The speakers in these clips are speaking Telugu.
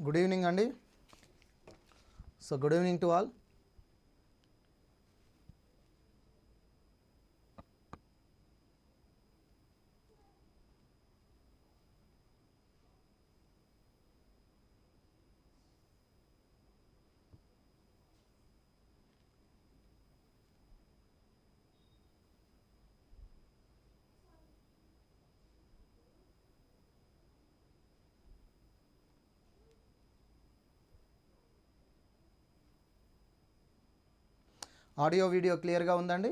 గుడ్ ఈవినింగ్ అండి. So good evening to all. Audio video క్లియర్గా ఉందండి?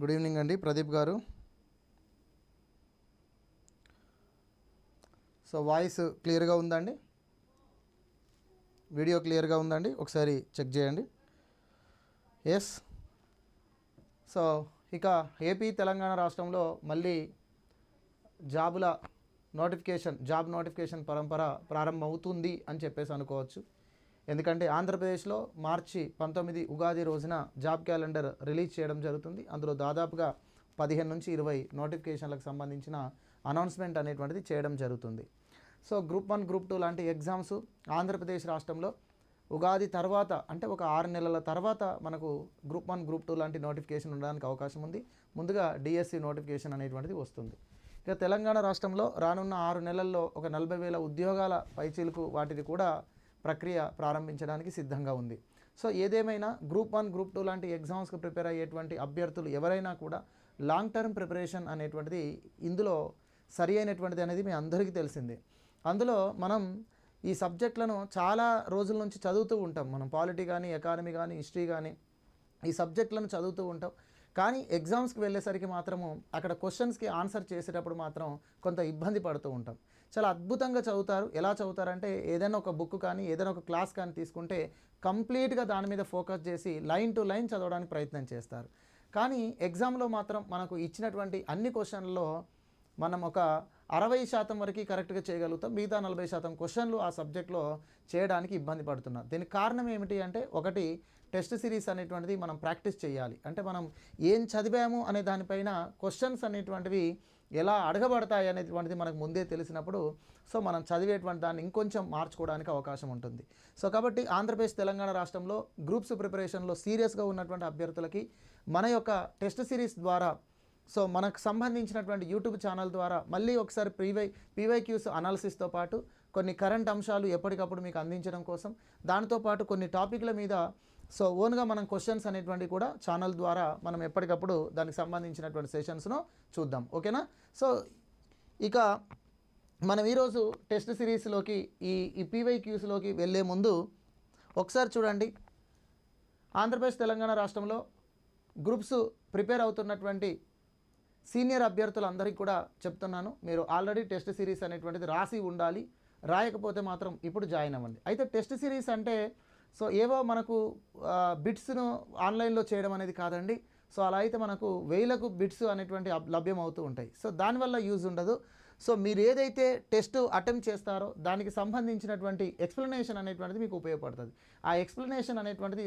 గుడ్ ఈవినింగ్ అండి ప్రదీప్ గారు. సో వాయిస్ క్లియర్గా ఉందండి? వీడియో క్లియర్గా ఉందండి? ఒకసారి చెక్ చేయండి. ఎస్. సో ఇక ఏపీ తెలంగాణ రాష్ట్రంలో మళ్ళీ జాబ్ నోటిఫికేషన్ పరంపర ప్రారంభమవుతుంది అని చెప్పేసి అనుకోవచ్చు. ఎందుకంటే ఆంధ్రప్రదేశ్లో మార్చి 19 ఉగాది రోజున జాబ్ క్యాలెండర్ రిలీజ్ చేయడం జరుగుతుంది. అందులో దాదాపుగా 15 నుంచి 20 నోటిఫికేషన్లకు సంబంధించిన అనౌన్స్మెంట్ అనేటువంటిది చేయడం జరుగుతుంది. సో గ్రూప్ 1 గ్రూప్ 2 లాంటి ఎగ్జామ్స్ ఆంధ్రప్రదేశ్ రాష్ట్రంలో ఉగాది తర్వాత అంటే ఒక 6 నెలల తర్వాత మనకు గ్రూప్ 1 గ్రూప్ 2 లాంటి నోటిఫికేషన్ ఉండడానికి అవకాశం ఉంది. ముందుగా డిఎస్సి నోటిఫికేషన్ అనేటువంటిది వస్తుంది. ఇక తెలంగాణ రాష్ట్రంలో రానున్న 6 నెలల్లో ఒక 40,000 ఉద్యోగాల పైచీలకు వాటిని కూడా ప్రక్రియ ప్రారంభించడానికి సిద్ధంగా ఉంది. సో ఏదేమైనా గ్రూప్ 1 గ్రూప్ 2 లాంటి ఎగ్జామ్స్కి ప్రిపేర్ అయ్యేటువంటి అభ్యర్థులు ఎవరైనా కూడా లాంగ్ టర్మ్ ప్రిపరేషన్ అనేటువంటిది ఇందులో సరి అయినటువంటిది అనేది మీ అందరికీ తెలిసిందే. అందులో మనం ఈ సబ్జెక్టులను చాలా రోజుల నుంచి చదువుతూ ఉంటాం. మనం పాలిటీ కానీ, ఎకానమీ కానీ, హిస్టరీ కానీ ఈ సబ్జెక్టులను చదువుతూ ఉంటాం. కానీ ఎగ్జామ్స్కి వెళ్ళేసరికి మాత్రము అక్కడ క్వశ్చన్స్కి ఆన్సర్ చేసేటప్పుడు మాత్రం కొంత ఇబ్బంది పడుతూ ఉంటాం. చాలా అద్భుతంగా చదువుతారు. ఎలా చదువుతారంటే ఏదైనా ఒక బుక్ కానీ ఏదైనా ఒక క్లాస్ కానీ తీసుకుంటే కంప్లీట్గా దాని మీద ఫోకస్ చేసి లైన్ టు లైన్ చదవడానికి ప్రయత్నం చేస్తారు. కానీ ఎగ్జామ్లో మాత్రం మనకు ఇచ్చినటువంటి అన్ని క్వశ్చన్లలో మనం ఒక 60% వరకు కరెక్ట్గా చేయగలుగుతాం. మిగతా 40% క్వశ్చన్లు ఆ సబ్జెక్ట్లో చేయడానికి ఇబ్బంది పడుతున్నారు. దీనికి కారణం ఏమిటి అంటే, ఒకటి టెస్ట్ సిరీస్ అనేటువంటిది మనం ప్రాక్టీస్ చేయాలి. అంటే మనం ఏం చదివాము అనే దానిపైన క్వశ్చన్స్ అనేటువంటివి ఎలా అడగబడతాయి అనేటువంటిది మనకు ముందే తెలిసినప్పుడు సో మనం చదివేటువంటి దాన్ని ఇంకొంచెం మార్చుకోవడానికి అవకాశం ఉంటుంది. సో కాబట్టి ఆంధ్రప్రదేశ్ తెలంగాణ రాష్ట్రంలో గ్రూప్స్ ప్రిపరేషన్లో సీరియస్గా ఉన్నటువంటి అభ్యర్థులకి మన యొక్క టెస్ట్ సిరీస్ ద్వారా సో మనకు సంబంధించినటువంటి యూట్యూబ్ ఛానల్ ద్వారా మళ్ళీ ఒకసారి పీవైక్యూస్ అనాలిసిస్తో పాటు కొన్ని కరెంట్ అంశాలు ఎప్పటికప్పుడు మీకు అందించడం కోసం, దాంతోపాటు కొన్ని టాపిక్ల మీద సో ఓన్గా మనం క్వశ్చన్స్ అనేటువంటి కూడా ఛానల్ ద్వారా మనం ఎప్పటికప్పుడు దానికి సంబంధించినటువంటి సెషన్స్ను చూద్దాం. ఓకేనా? సో ఇక మనం ఈరోజు టెస్ట్ సిరీస్లోకి ఈ పీవైక్యూస్లోకి వెళ్ళే ముందు ఒకసారి చూడండి. ఆంధ్రప్రదేశ్ తెలంగాణ రాష్ట్రంలో గ్రూప్స్ ప్రిపేర్ అవుతున్నటువంటి సీనియర్ అభ్యర్థులందరికీ కూడా చెప్తున్నాను, మీరు ఆల్రెడీ టెస్ట్ సిరీస్ అనేటువంటిది రాసి ఉండాలి. రాయకపోతే మాత్రం ఇప్పుడు జాయిన్ అవ్వండి. అయితే టెస్ట్ సిరీస్ అంటే సో ఏవో మనకు బిట్స్ను ఆన్లైన్లో చేయడం అనేది కాదండి. సో అలా అయితే మనకు వేలకు బిట్స్ అనేటువంటి లభ్యం అవుతూ ఉంటాయి. సో దానివల్ల యూజ్ ఉండదు. సో మీరు ఏదైతే టెస్ట్ అటెంప్ట్ చేస్తారో దానికి సంబంధించినటువంటి ఎక్స్ప్లెనేషన్ అనేటువంటిది మీకు ఉపయోగపడుతుంది. ఆ ఎక్స్ప్లెనేషన్ అనేటువంటిది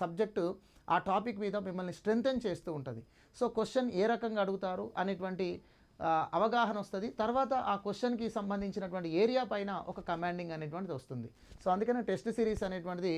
సబ్జెక్టు ఆ టాపిక్ మీద మిమ్మల్ని స్ట్రెంథెన్ చేస్తూ ఉంటుంది. సో క్వశ్చన్ ఏ రకంగా అడుగుతారు అనేటువంటి అవగాహన వస్తుంది. తర్వాత ఆ క్వశ్చన్కి సంబంధించినటువంటి ఏరియా పైన ఒక కమాండింగ్ అనేటువంటిది వస్తుంది. సో అందుకనే టెస్ట్ సిరీస్ అనేటువంటిది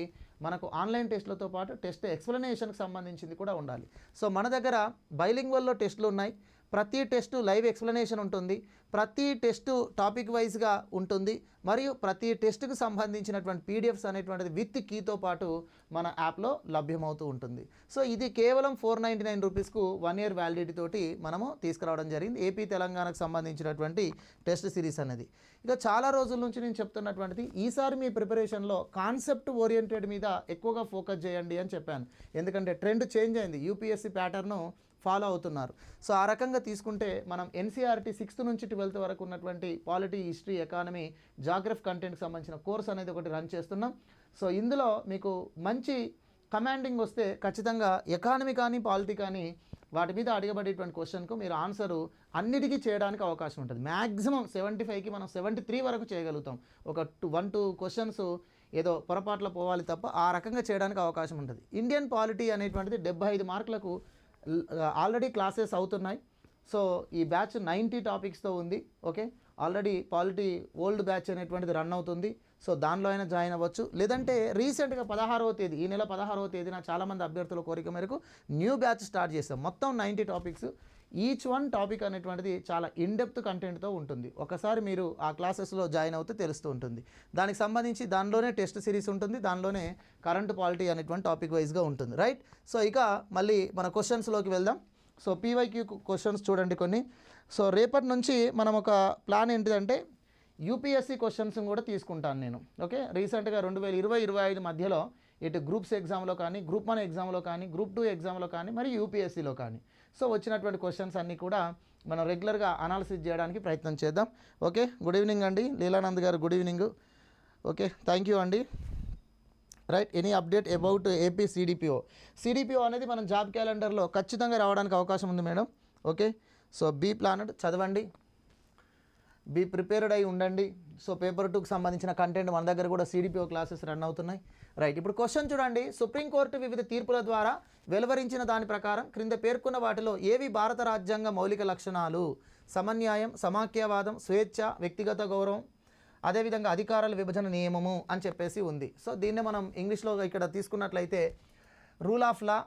మనకు ఆన్లైన్ టెస్ట్లతో పాటు టెస్ట్ ఎక్స్ప్లెనేషన్కి సంబంధించింది కూడా ఉండాలి. సో మన దగ్గర బైలింగ్వల్లో టెస్టులు ఉన్నాయి. ప్రతి టెస్టు లైవ్ ఎక్స్ప్లెనేషన్ ఉంటుంది. ప్రతి టెస్టు టాపిక్ వైజ్గా ఉంటుంది. మరియు ప్రతి టెస్టుకు సంబంధించినటువంటి పీడిఎఫ్స్ అనేటువంటిది విత్ కీతో పాటు మన యాప్లో లభ్యమవుతూ ఉంటుంది. సో ఇది కేవలం 499 రూపీస్కు 1 year వ్యాలిడిటీ తోటి మనము తీసుకురావడం జరిగింది. ఏపీ తెలంగాణకు సంబంధించినటువంటి టెస్ట్ సిరీస్ అనేది ఇక చాలా రోజుల నుంచి నేను చెప్తున్నటువంటిది, ఈసారి మీ ప్రిపరేషన్లో కాన్సెప్ట్ ఓరియంటెడ్ మీద ఎక్కువగా ఫోకస్ చేయండి అని చెప్పాను. ఎందుకంటే ట్రెండ్ చేంజ్ అయింది. యూపీఎస్సీ ప్యాటర్ను ఫాలో అవుతున్నారు. సో ఆ రకంగా తీసుకుంటే మనం ఎన్సీఆర్టీ 6th నుంచి 12th వరకు ఉన్నటువంటి పాలిటీ, హిస్టరీ, ఎకానమీ, జాగ్రఫీ కంటెంట్కి సంబంధించిన కోర్స్ అనేది ఒకటి రన్ చేస్తున్నాం. సో ఇందులో మీకు మంచి కమాండింగ్ వస్తే ఖచ్చితంగా ఎకానమీ కానీ పాలిటీ కానీ వాటి మీద అడగబడేటువంటి క్వశ్చన్కు మీరు ఆన్సరు అన్నిటికీ చేయడానికి అవకాశం ఉంటుంది. మ్యాక్సిమం 75కి మనం 73 వరకు చేయగలుగుతాం. ఒక 1-2 క్వశ్చన్స్ ఏదో పొరపాట్లో పోవాలి తప్ప ఆ రకంగా చేయడానికి అవకాశం ఉంటుంది. ఇండియన్ పాలిటీ అనేటువంటిది 75 మార్కులకు ఆల్రెడీ క్లాసెస్ అవుతున్నాయి. సో ఈ బ్యాచ్ 90 టాపిక్స్తో ఉంది. Okay, already polity old batch అనేటువంటిది రన్ అవుతుంది. సో దానిలో అయినా జాయిన్ అవ్వచ్చు. లేదంటే రీసెంట్గా 16వ తేదీ, ఈ నెల 16వ తేదీన చాలామంది అభ్యర్థుల కోరిక మేరకు న్యూ బ్యాచ్ స్టార్ట్ చేస్తాం. మొత్తం 90 టాపిక్స్. ఈచ్ వన్ టాపిక్ అనేటువంటిది చాలా ఇన్డెప్త్ కంటెంట్తో ఉంటుంది. ఒకసారి మీరు ఆ క్లాసెస్లో జాయిన్ అవుతే తెలుస్తూ ఉంటుంది. దానికి సంబంధించి దానిలోనే టెస్ట్ సిరీస్ ఉంటుంది, దానిలోనే కరెంట్ పాలిటీ అనేటువంటి టాపిక్ వైజ్గా ఉంటుంది. రైట్. సో ఇక మళ్ళీ మన క్వశ్చన్స్లోకి వెళ్దాం. సో పీవైక్యూ క్వశ్చన్స్ చూడండి కొన్ని. సో రేపటి నుంచి మనం ఒక ప్లాన్ ఏంటిదంటే యూపీఎస్సీ క్వశ్చన్స్ కూడా తీసుకుంటాను నేను. ఓకే, రీసెంట్గా 2020-25 మధ్యలో ఇటు గ్రూప్స్ ఎగ్జామ్లో కానీ, గ్రూప్ 1 ఎగ్జామ్లో కానీ, గ్రూప్ 2 ఎగ్జామ్లో కానీ, మరియు యూపీఎస్సీలో కానీ సో వచ్చినటువంటి క్వశ్చన్స్ అన్నీ కూడా మనం రెగ్యులర్గా అనాలిసిస్ చేయడానికి ప్రయత్నం చేద్దాం. ఓకే, గుడ్ ఈవినింగ్ అండి లీలానంద్ గారు, good evening. Okay, thank you అండి. Right. Any update about AP CDPO అనేది మనం జాబ్ క్యాలెండర్లో ఖచ్చితంగా రావడానికి అవకాశం ఉంది madam. Okay, so be planned చదవండి, బీ ప్రిపేర్డ్ అయి ఉండండి. సో పేపర్ 2కి సంబంధించిన కంటెంట్ మన దగ్గర కూడా సిడిపిఓ క్లాసెస్ రన్ అవుతున్నాయి. రైట్. ఇప్పుడు క్వశ్చన్ చూడండి. సుప్రీంకోర్టు వివిధ తీర్పుల ద్వారా వెలువరించిన దాని ప్రకారం క్రింద పేర్కొన్న వాటిలో ఏవి భారత రాజ్యాంగ మౌలిక లక్షణాలు? సమన్యాయం, సమాఖ్యవాదం, స్వేచ్ఛ, వ్యక్తిగత గౌరవం, అదేవిధంగా అధికారాల విభజన నియమము అని చెప్పేసి ఉంది. సో దీన్నే మనం ఇంగ్లీష్లో ఇక్కడ తీసుకున్నట్లయితే rule of law,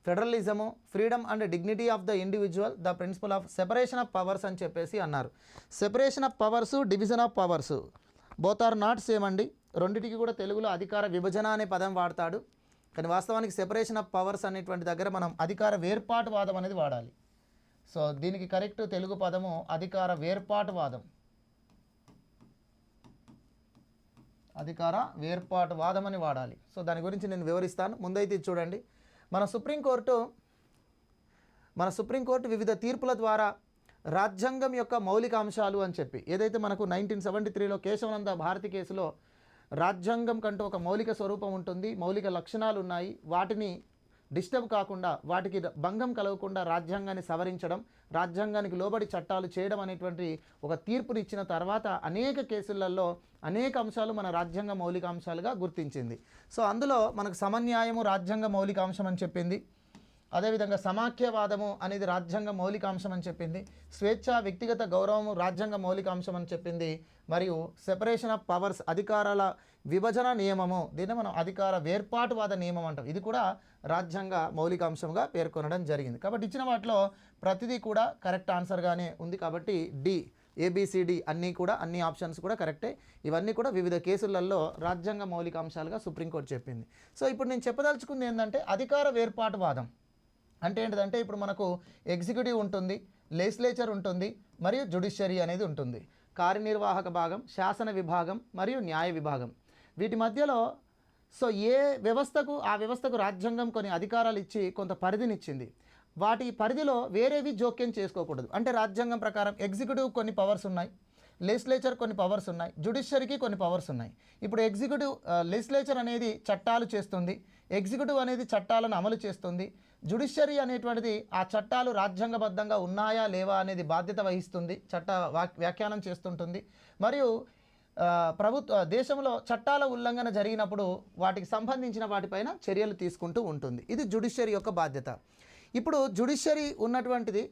federalism, freedom and dignity of the individual, the principle of separation of powers అని చెప్పేసి అన్నారు. Separation of powers, division of powers both are not same అండి. రెండింటికి కూడా తెలుగులో అధికార విభజన అనే పదం వాడతాడు, కానీ వాస్తవానికి సెపరేషన్ ఆఫ్ పవర్స్ అనేటువంటి దగ్గర మనం అధికార వేర్పాటువాదం అనేది వాడాలి. సో దీనికి కరెక్ట్ తెలుగు పదము అధికార వేర్పాటువాదం, అధికార వేర్పాటువాదం అని వాడాలి. సో దాని గురించి నేను వివరిస్తాను. ముందైతే చూడండి. మన సుప్రీంకోర్టు వివిధ తీర్పుల ద్వారా రాజ్యాంగం యొక్క మౌలిక అంశాలు అని చెప్పి ఏదైతే మనకు 1973లో కేశవానంద భారతి కేసులో రాజ్యాంగం కంటూ ఒక మౌలిక స్వరూపం ఉంటుంది, మౌలిక లక్షణాలు ఉన్నాయి, వాటిని డిస్టర్బ్ కాకుండా, వాటికి భంగం కలగకుండా రాజ్యాంగాన్ని సవరించడం, రాజ్యాంగానికి లోబడి చట్టాలు చేయడం అనేటువంటి ఒక తీర్పునిచ్చిన తర్వాత అనేక కేసులలో అనేక అంశాలు మన రాజ్యాంగ మౌలిక అంశాలుగా గుర్తించింది. సో అందులో మనకు సమన్యాయము రాజ్యాంగ మౌలిక అంశం అని చెప్పింది, అదేవిధంగా సమాఖ్యవాదము అనేది రాజ్యాంగ మౌలిక అంశం అని చెప్పింది, స్వేచ్ఛ, వ్యక్తిగత గౌరవము రాజ్యాంగ మౌలిక అంశం అని చెప్పింది, మరియు సెపరేషన్ ఆఫ్ పవర్స్ అధికారాల విభజన నియమము, దీన్ని మనం అధికార వేర్పాటువాద నియమం అంటాం, ఇది కూడా రాజ్యాంగ మౌలిక అంశంగా పేర్కొనడం జరిగింది. కాబట్టి ఇచ్చిన వాటిలో ప్రతిదీ కూడా కరెక్ట్ ఆన్సర్గానే ఉంది. కాబట్టి డి, ఏబిసిడి అన్ని ఆప్షన్స్ కూడా కరెక్టే. ఇవన్నీ కూడా వివిధ కేసులలో రాజ్యాంగ మౌలిక అంశాలుగా సుప్రీంకోర్టు చెప్పింది. సో ఇప్పుడు నేను చెప్పదలుచుకుంది ఏంటంటే అధికార వేర్పాటువాదం అంటే ఏంటిదంటే ఇప్పుడు మనకు ఎగ్జిక్యూటివ్ ఉంటుంది, లెజిస్లేచర్ ఉంటుంది, మరియు జ్యుడిషియరీ అనేది ఉంటుంది. కార్యనిర్వాహక భాగం, శాసన విభాగం మరియు న్యాయ విభాగం. వీటి మధ్యలో సో ఏ వ్యవస్థకు ఆ వ్యవస్థకు రాజ్యాంగం కొన్ని అధికారాలు ఇచ్చి కొంత పరిధినిచ్చింది. వాటి పరిధిలో వేరేవి జోక్యం చేసుకోకూడదు. అంటే రాజ్యాంగం ప్రకారం ఎగ్జిక్యూటివ్ కొన్ని పవర్స్ ఉన్నాయి, లెజిస్లేచర్ కొన్ని పవర్స్ ఉన్నాయి, జ్యుడిషియరీకి కొన్ని పవర్స్ ఉన్నాయి. ఇప్పుడు లెజిస్లేచర్ అనేది చట్టాలు చేస్తుంది, ఎగ్జిక్యూటివ్ అనేది చట్టాలను అమలు చేస్తుంది, జ్యుడిషియరీ అనేటువంటిది ఆ చట్టాలు రాజ్యాంగబద్ధంగా ఉన్నాయా లేవా అనేది బాధ్యత వహిస్తుంది, వ్యాఖ్యానం చేస్తుంటుంది. మరియు దేశంలో చట్టాల ఉల్లంఘన జరిగినప్పుడు వాటికి సంబంధించిన వాటిపైన చర్యలు తీసుకుంటూ ఉంటుంది. ఇది జ్యుడిషియరీ యొక్క బాధ్యత. ఇప్పుడు జ్యుడిషియరీ ఉన్నటువంటిది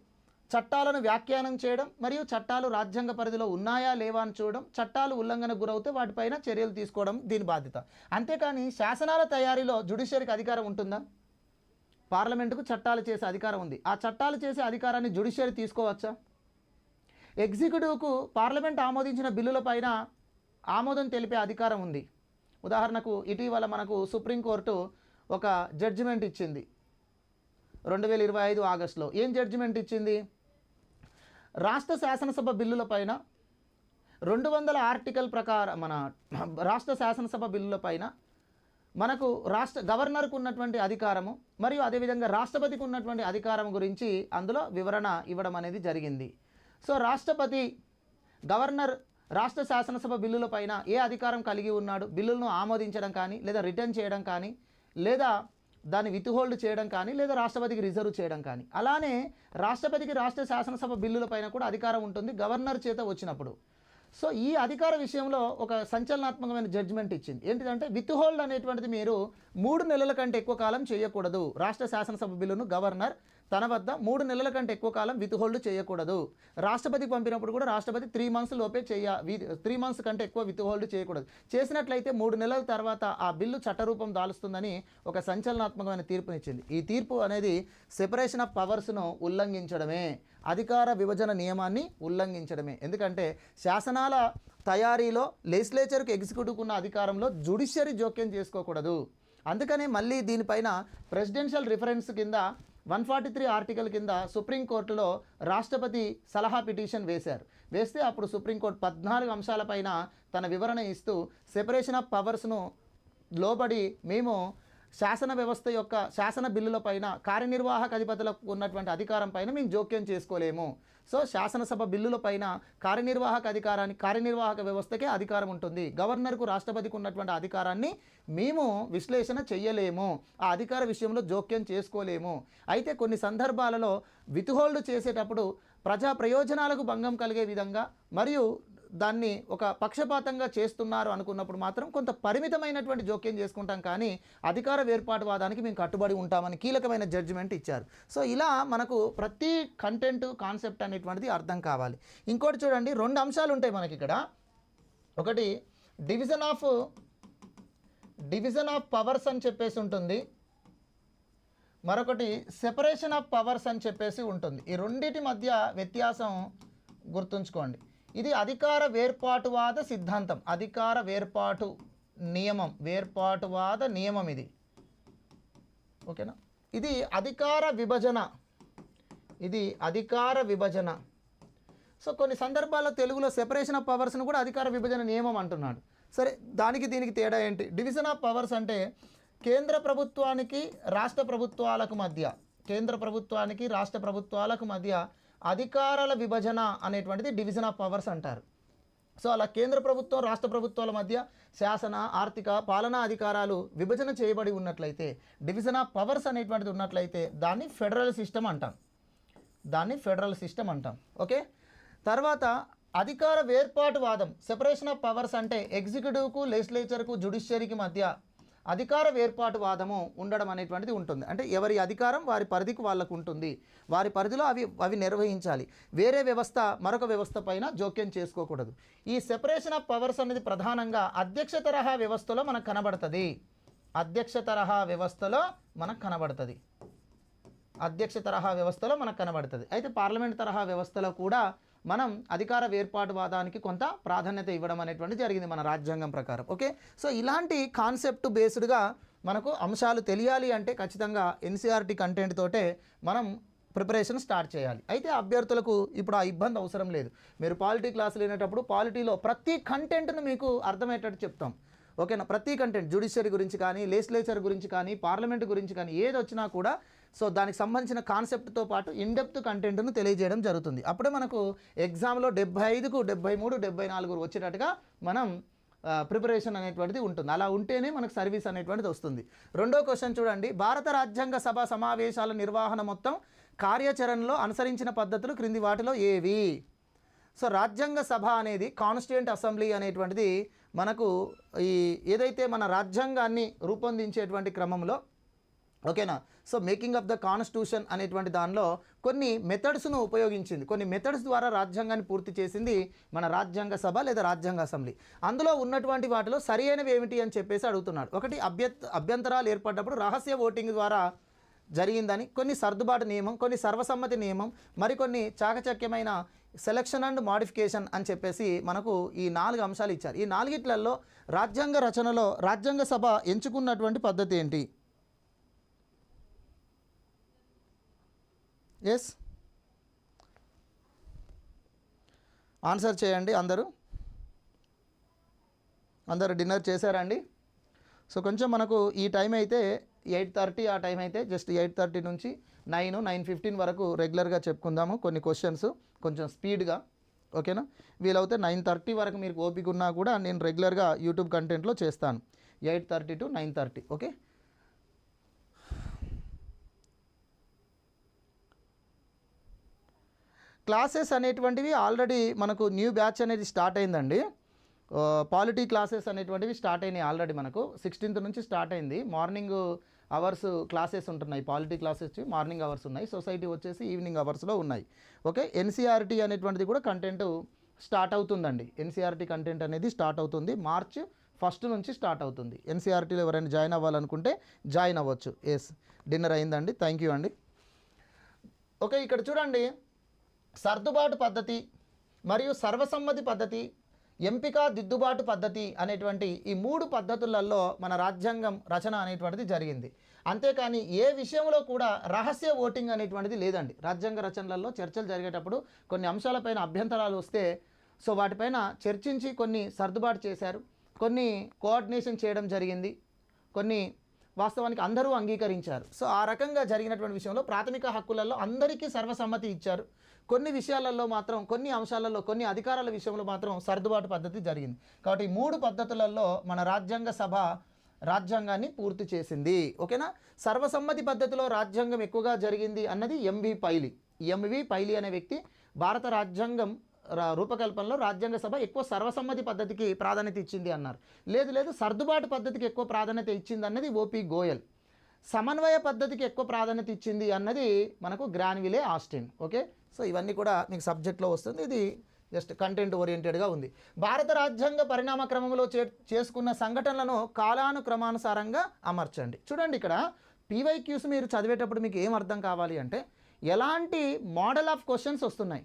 చట్టాలను వ్యాఖ్యానం చేయడం మరియు చట్టాలు రాజ్యాంగ పరిధిలో ఉన్నాయా లేవా అని చూడడం, చట్టాలు ఉల్లంఘనకు గురవుతే వాటిపైన చర్యలు తీసుకోవడం దీని బాధ్యత. అంతేకాని శాసనాల తయారీలో జ్యుడిషియరీకి అధికారం ఉంటుందా? పార్లమెంటుకు చట్టాలు చేసే అధికారం ఉంది. ఆ చట్టాలు చేసే అధికారాన్ని జ్యుడిషియరీ తీసుకోవచ్చా? ఎగ్జిక్యూటివ్కు పార్లమెంట్ ఆమోదించిన బిల్లులపైన ఆమోదం తెలిపే అధికారం ఉంది. ఉదాహరణకు ఇటీవల మనకు సుప్రీంకోర్టు ఒక జడ్జిమెంట్ ఇచ్చింది 2025 ఆగస్టులో. ఏం జడ్జిమెంట్ ఇచ్చింది? రాష్ట్ర శాసనసభ బిల్లులపైన 200 ఆర్టికల్ ప్రకారం మన రాష్ట్ర శాసనసభ బిల్లులపైన మనకు గవర్నర్కు ఉన్నటువంటి అధికారము మరియు అదేవిధంగా రాష్ట్రపతికి ఉన్నటువంటి అధికారం గురించి అందులో వివరణ ఇవ్వడం అనేది జరిగింది. సో రాష్ట్రపతి గవర్నర్ రాష్ట్ర శాసనసభ బిల్లులపైన ఏ అధికారం కలిగి ఉన్నాడు? బిల్లులను ఆమోదించడం కానీ, లేదా రిటర్న్ చేయడం కానీ, లేదా దాన్ని విత్హోల్డ్ చేయడం కానీ, లేదా రాష్ట్రపతికి రిజర్వ్ చేయడం కానీ. అలానే రాష్ట్రపతికి రాష్ట్ర శాసనసభ బిల్లులపైన కూడా అధికారం ఉంటుంది గవర్నర్ చేత వచ్చినప్పుడు. సో ఈ అధికార విషయంలో ఒక సంచలనాత్మకమైన జడ్జిమెంట్ ఇచ్చింది. ఏంటిదంటే విత్హోల్డ్ అనేటువంటిది మీరు 3 నెలల కంటే ఎక్కువ కాలం చేయకూడదు. రాష్ట్ర శాసనసభ బిల్లును గవర్నర్ తన వద్ద 3 నెలల కంటే ఎక్కువ కాలం విత్హోల్డ్ చేయకూడదు. రాష్ట్రపతికి పంపినప్పుడు కూడా రాష్ట్రపతి 3 మంత్స్ లోపే 3 మంత్స్ కంటే ఎక్కువ విత్హోల్డ్ చేయకూడదు. చేసినట్లయితే 3 నెలల తర్వాత ఆ బిల్లు చట్టరూపం దాలుస్తుందని ఒక సంచలనాత్మకమైన తీర్పునిచ్చింది. ఈ తీర్పు అనేది సెపరేషన్ ఆఫ్ పవర్స్ను ఉల్లంఘించడమే, అధికార విభజన నియమాన్ని ఉల్లంఘించడమే. ఎందుకంటే శాసనాల తయారీలో లెజిస్లేచర్కి ఎగ్జిక్యూటివ్కు ఉన్న అధికారంలో జ్యుడిషియరీ జోక్యం చేసుకోకూడదు. అందుకనే మళ్ళీ దీనిపైన ప్రెసిడెన్షియల్ రిఫరెన్స్ కింద 143 ఆర్టికల్ కింద సుప్రీంకోర్టులో రాష్ట్రపతి సలహా పిటిషన్ వేస్తే అప్పుడు సుప్రీంకోర్టు 14 అంశాలపైన తన వివరణ ఇస్తూ సెపరేషన్ ఆఫ్ పవర్స్ను లోబడి మేము శాసన వ్యవస్థ యొక్క శాసన బిల్లుల పైన కార్యనిర్వాహక అధిపతులకు ఉన్నటువంటి అధికారం పైన మేము జోక్యం చేసుకోలేము. సో శాసనసభ బిల్లుల పైన కార్యనిర్వాహక వ్యవస్థకే అధికారం ఉంటుంది. గవర్నర్కు రాష్ట్రపతికి ఉన్నటువంటి అధికారాన్ని మేము విశ్లేషణ చెయ్యలేము, ఆ అధికార విషయంలో జోక్యం చేసుకోలేము. అయితే కొన్ని సందర్భాలలో విత్హోల్డ్ చేసేటప్పుడు ప్రజా ప్రయోజనాలకు భంగం కలిగే విధంగా మరియు దాన్ని ఒక పక్షపాతంగా చేస్తున్నారు అనుకున్నప్పుడు మాత్రం కొంత పరిమితమైనటువంటి జోక్యం చేసుకుంటాం, కానీ అధికార వేర్పాటువాదానికి మేము కట్టుబడి ఉంటామని కీలకమైన జడ్జిమెంట్ ఇచ్చారు. సో ఇలా మనకు ప్రతి కంటెంట్ కాన్సెప్ట్ అనేటువంటిది అర్థం కావాలి. ఇంకోటి చూడండి, 2 అంశాలు ఉంటాయి మనకి ఇక్కడ. ఒకటి డివిజన్ ఆఫ్ పవర్స్ అని చెప్పేసి ఉంటుంది, మరొకటి సెపరేషన్ ఆఫ్ పవర్స్ అని చెప్పేసి ఉంటుంది. ఈ రెండింటి మధ్య వ్యత్యాసం గుర్తుంచుకోండి. ఇది అధికార వేర్పాటువాద సిద్ధాంతం, అధికార వేర్పాటు నియమం, వేర్పాటువాద నియమం ఇది. ఓకేనా? ఇది అధికార విభజన. సో కొన్ని సందర్భాల్లో తెలుగులో సెపరేషన్ ఆఫ్ పవర్స్ను కూడా అధికార విభజన నియమం అంటున్నాడు. సరే, దానికి దీనికి తేడా ఏంటి? డివిజన్ ఆఫ్ పవర్స్ అంటే కేంద్ర ప్రభుత్వానికి రాష్ట్ర ప్రభుత్వాలకు మధ్య అధికారాల విభజన అనేటువంటిది డివిజన్ ఆఫ్ పవర్స్ అంటారు. సో అలా కేంద్ర ప్రభుత్వం రాష్ట్ర ప్రభుత్వాల మధ్య శాసన, ఆర్థిక, పాలనా అధికారాలు విభజన చేయబడి ఉన్నట్లయితే, డివిజన్ ఆఫ్ పవర్స్ అనేటువంటిది ఉన్నట్లయితే దాన్ని ఫెడరల్ సిస్టమ్ అంటాం. ఓకే, తర్వాత అధికార వేర్పాటువాదం, సెపరేషన్ ఆఫ్ పవర్స్ అంటే ఎగ్జిక్యూటివ్కు, లెజిస్లేచర్కు, జ్యుడిషియరీకి మధ్య అధికార వేర్పాటువాదము ఉండడం అనేటువంటిది ఉంటుంది. అంటే ఎవరి అధికారం వారి పరిధికి వాళ్ళకు ఉంటుంది, వారి పరిధిలో అవి నిర్వహించాలి. వేరే వ్యవస్థ మరొక వ్యవస్థ పైన జోక్యం చేసుకోకూడదు. ఈ సెపరేషన్ ఆఫ్ పవర్స్ అనేది ప్రధానంగా అధ్యక్ష తరహా వ్యవస్థలో మనకు కనబడుతుంది. అయితే పార్లమెంట్ తరహా వ్యవస్థలో కూడా మనం అధికార వేర్పాటువాదానికి కొంత ప్రాధాన్యత ఇవ్వడం అనేటువంటి జరిగింది మన రాజ్యాంగం ప్రకారం. ఓకే, సో ఇలాంటి కాన్సెప్ట్ బేస్డ్గా మనకు అంశాలు తెలియాలి అంటే ఖచ్చితంగా ఎన్సీఆర్టీ కంటెంట్ తోటే మనం ప్రిపరేషన్ స్టార్ట్ చేయాలి. అయితే అభ్యర్థులకు ఇప్పుడు ఆ ఇబ్బంది అవసరం లేదు. మీరు పాలిటీ క్లాసులు వినేటప్పుడు పాలిటీలో ప్రతి కంటెంట్ను మీకు అర్థమయ్యేటట్టు చెప్తాం. ఓకేనా? ప్రతి కంటెంట్, జ్యుడిషియరీ గురించి కానీ, లెజిస్లేచర్ గురించి కానీ, పార్లమెంట్ గురించి కానీ ఏది వచ్చినా కూడా సో దానికి సంబంధించిన కాన్సెప్ట్తో పాటు ఇన్డెప్త్ కంటెంట్ను తెలియజేయడం జరుగుతుంది. అప్పుడే మనకు ఎగ్జామ్లో 75కు 73, 74 వచ్చేటట్టుగా మనం ప్రిపరేషన్ అనేటువంటిది ఉంటుంది. అలా ఉంటేనే మనకు సర్వీస్ అనేటువంటిది వస్తుంది. రెండో క్వశ్చన్ చూడండి, భారత రాజ్యాంగ సభ సమావేశాల నిర్వహణ మొత్తం కార్యాచరణలో అనుసరించిన పద్ధతులు క్రింది వాటిలో ఏవి? సో రాజ్యాంగ సభ అనేది కాన్స్టిట్యూయెంట్ అసెంబ్లీ అనేటువంటిది మనకు ఏదైతే మన రాజ్యాంగాన్ని రూపొందించేటువంటి క్రమంలో, ఓకేనా, so making of the constitution అనేటువంటి దానిలో కొన్ని మెథడ్స్ను ఉపయోగించింది. కొన్ని మెథడ్స్ ద్వారా రాజ్యాంగాన్ని పూర్తి చేసింది మన రాజ్యాంగ సభ లేదా రాజ్యాంగ అసెంబ్లీ. అందులో ఉన్నటువంటి వాటిలో సరి అయినవి ఏమిటి అని చెప్పేసి అడుగుతున్నాడు. ఒకటి అభ్యంతరాలు ఏర్పడ్డప్పుడు రహస్య ఓటింగ్ ద్వారా జరిగిందని, కొన్ని సర్దుబాటు నియమం, కొన్ని సర్వసమ్మతి నియమం, మరికొన్ని చాకచక్యమైన సెలక్షన్ అండ్ మాడిఫికేషన్ అని చెప్పేసి మనకు ఈ 4 అంశాలు ఇచ్చారు. ఈ 4గిట్లలో రాజ్యాంగ రచనలో రాజ్యాంగ సభ ఎంచుకున్నటువంటి పద్ధతి ఏంటి? ఎస్, ఆన్సర్ చేయండి. అందరూ డిన్నర్ చేశారండి? సో కొంచెం మనకు ఈ టైం అయితే 8:30 ఆ టైం అయితే జస్ట్ 8:30 నుంచి 9:15 వరకు రెగ్యులర్గా చెప్పుకుందాము కొన్ని క్వశ్చన్స్ కొంచెం స్పీడ్గా. ఓకేనా? వీలైతే 9:30 వరకు మీరు ఓపిక ఉన్నా కూడా నేను రెగ్యులర్గా యూట్యూబ్ కంటెంట్లో చేస్తాను 8:30 to 9:30. ఓకే, క్లాసెస్ అనేటువంటివి ఆల్రెడీ మనకు న్యూ బ్యాచ్ అనేది స్టార్ట్ అయిందండి. పాలిటీ క్లాసెస్ అనేటువంటివి స్టార్ట్ అయినాయి ఆల్రెడీ. మనకు 16th నుంచి స్టార్ట్ అయింది. మార్నింగ్ అవర్స్ క్లాసెస్ ఉంటున్నాయి. పాలిటీ క్లాసెస్ మార్నింగ్ అవర్స్ ఉన్నాయి, సొసైటీ వచ్చేసి ఈవినింగ్ అవర్స్లో ఉన్నాయి. ఓకే, ఎన్సీఆర్టీ అనేటువంటిది కూడా కంటెంట్ స్టార్ట్ అవుతుందండి. ఎన్సీఆర్టీ కంటెంట్ అనేది స్టార్ట్ అవుతుంది, మార్చ్ 1 నుంచి స్టార్ట్ అవుతుంది. ఎన్సీఆర్టీలో ఎవరైనా జాయిన్ అవ్వాలనుకుంటే జాయిన్ అవ్వచ్చు. ఎస్, డిన్నర్ అయిందండి, థ్యాంక్ యూ అండి. ఓకే, ఇక్కడ చూడండి, సర్దుబాటు పద్ధతి మరియు సర్వసమ్మతి పద్ధతి, ఎంపిక దిద్దుబాటు పద్ధతి అనేటువంటి ఈ 3 పద్ధతులలో మన రాజ్యాంగం రచన అనేటువంటిది జరిగింది. అంతేకాని ఏ విషయంలో కూడా రహస్య ఓటింగ్ అనేటువంటిది లేదండి. రాజ్యాంగ రచనలలో చర్చలు జరిగేటప్పుడు కొన్ని అంశాలపైన అభ్యంతరాలు వస్తే సో వాటిపైన చర్చించి కొన్ని సర్దుబాటు చేశారు, కొన్ని కోఆర్డినేషన్ చేయడం జరిగింది, కొన్ని వాస్తవానికి అందరూ అంగీకరించారు. సో ఆ రకంగా జరిగినటువంటి విషయంలో ప్రాథమిక హక్కులలో అందరికీ సర్వసమ్మతి ఇచ్చారు. కొన్ని విషయాలలో మాత్రం, కొన్ని అంశాలలో, కొన్ని అధికారాల విషయంలో మాత్రం సర్దుబాటు పద్ధతి జరిగింది. కాబట్టి 3 పద్ధతులలో మన రాజ్యాంగ సభ రాజ్యాంగాన్ని పూర్తి చేసింది. ఓకేనా. సర్వసమ్మతి పద్ధతిలో రాజ్యాంగం ఎక్కువగా జరిగింది అన్నది ఎంవి పైలి. ఎంవి పైలి అనే వ్యక్తి భారత రాజ్యాంగం రూపకల్పనలో రాజ్యాంగ సభ ఎక్కువ సర్వసమ్మతి పద్ధతికి ప్రాధాన్యత ఇచ్చింది అన్నారు. లేదు సర్దుబాటు పద్ధతికి ఎక్కువ ప్రాధాన్యత ఇచ్చింది అన్నది ఓపి గోయల్. సమన్వయ పద్ధతికి ఎక్కువ ప్రాధాన్యత ఇచ్చింది అన్నది మనకు గ్రాన్విలే ఆస్టిన్. ఓకే, సో ఇవన్నీ కూడా మీకు సబ్జెక్ట్లో వస్తుంది. ఇది జస్ట్ కంటెంట్ ఓరియంటెడ్గా ఉంది. భారత రాజ్యాంగ పరిణామ క్రమంలో చేసుకున్న సంఘటనలను కాలానుక్రమానుసారంగా అమర్చండి. చూడండి, ఇక్కడ పీవైక్యూస్ మీరు చదివేటప్పుడు మీకు ఏం అర్థం కావాలి అంటే ఎలాంటి మోడల్ ఆఫ్ క్వశ్చన్స్ వస్తున్నాయి,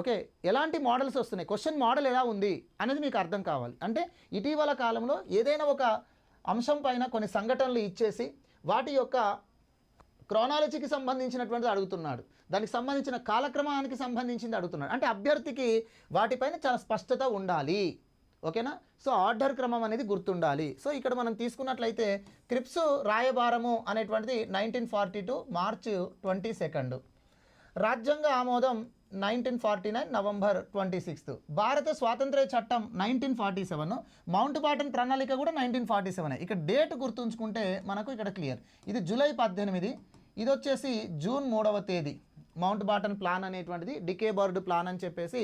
ఓకే, ఎలాంటి మోడల్స్ వస్తున్నాయి, క్వశ్చన్ మోడల్ ఎలా ఉంది అనేది మీకు అర్థం కావాలి. అంటే ఇటీవల కాలంలో ఏదైనా ఒక అంశం పైన కొన్ని సంఘటనలు ఇచ్చేసి వాటి యొక్క క్రోనాలజీకి సంబంధించినటువంటిది అడుగుతున్నాడు, దానికి సంబంధించిన కాలక్రమానికి సంబంధించింది అడుగుతున్నాడు. అంటే అభ్యర్థికి వాటిపైన చాలా స్పష్టత ఉండాలి. ఓకేనా. సో ఆర్డర్ క్రమం అనేది గుర్తుండాలి. సో ఇక్కడ మనం తీసుకున్నట్లయితే క్రిప్స్ రాయబారము అనేటువంటిది 1942 మార్చ్ 22, రాజ్యాంగ ఆమోదం 1949 నవంబర్ 26, భారత స్వాతంత్ర్య చట్టం 1947, మౌంట్ బాటన్ ప్రణాళిక కూడా 1947. ఇక్కడ డేట్ గుర్తుంచుకుంటే మనకు ఇక్కడ క్లియర్. ఇది జూలై 18, ఇది వచ్చేసి జూన్ 3వ తేదీ. మౌంట్ బాటన్ ప్లాన్ అనేటువంటిది డికే బర్డ్ ప్లాన్ అని చెప్పేసి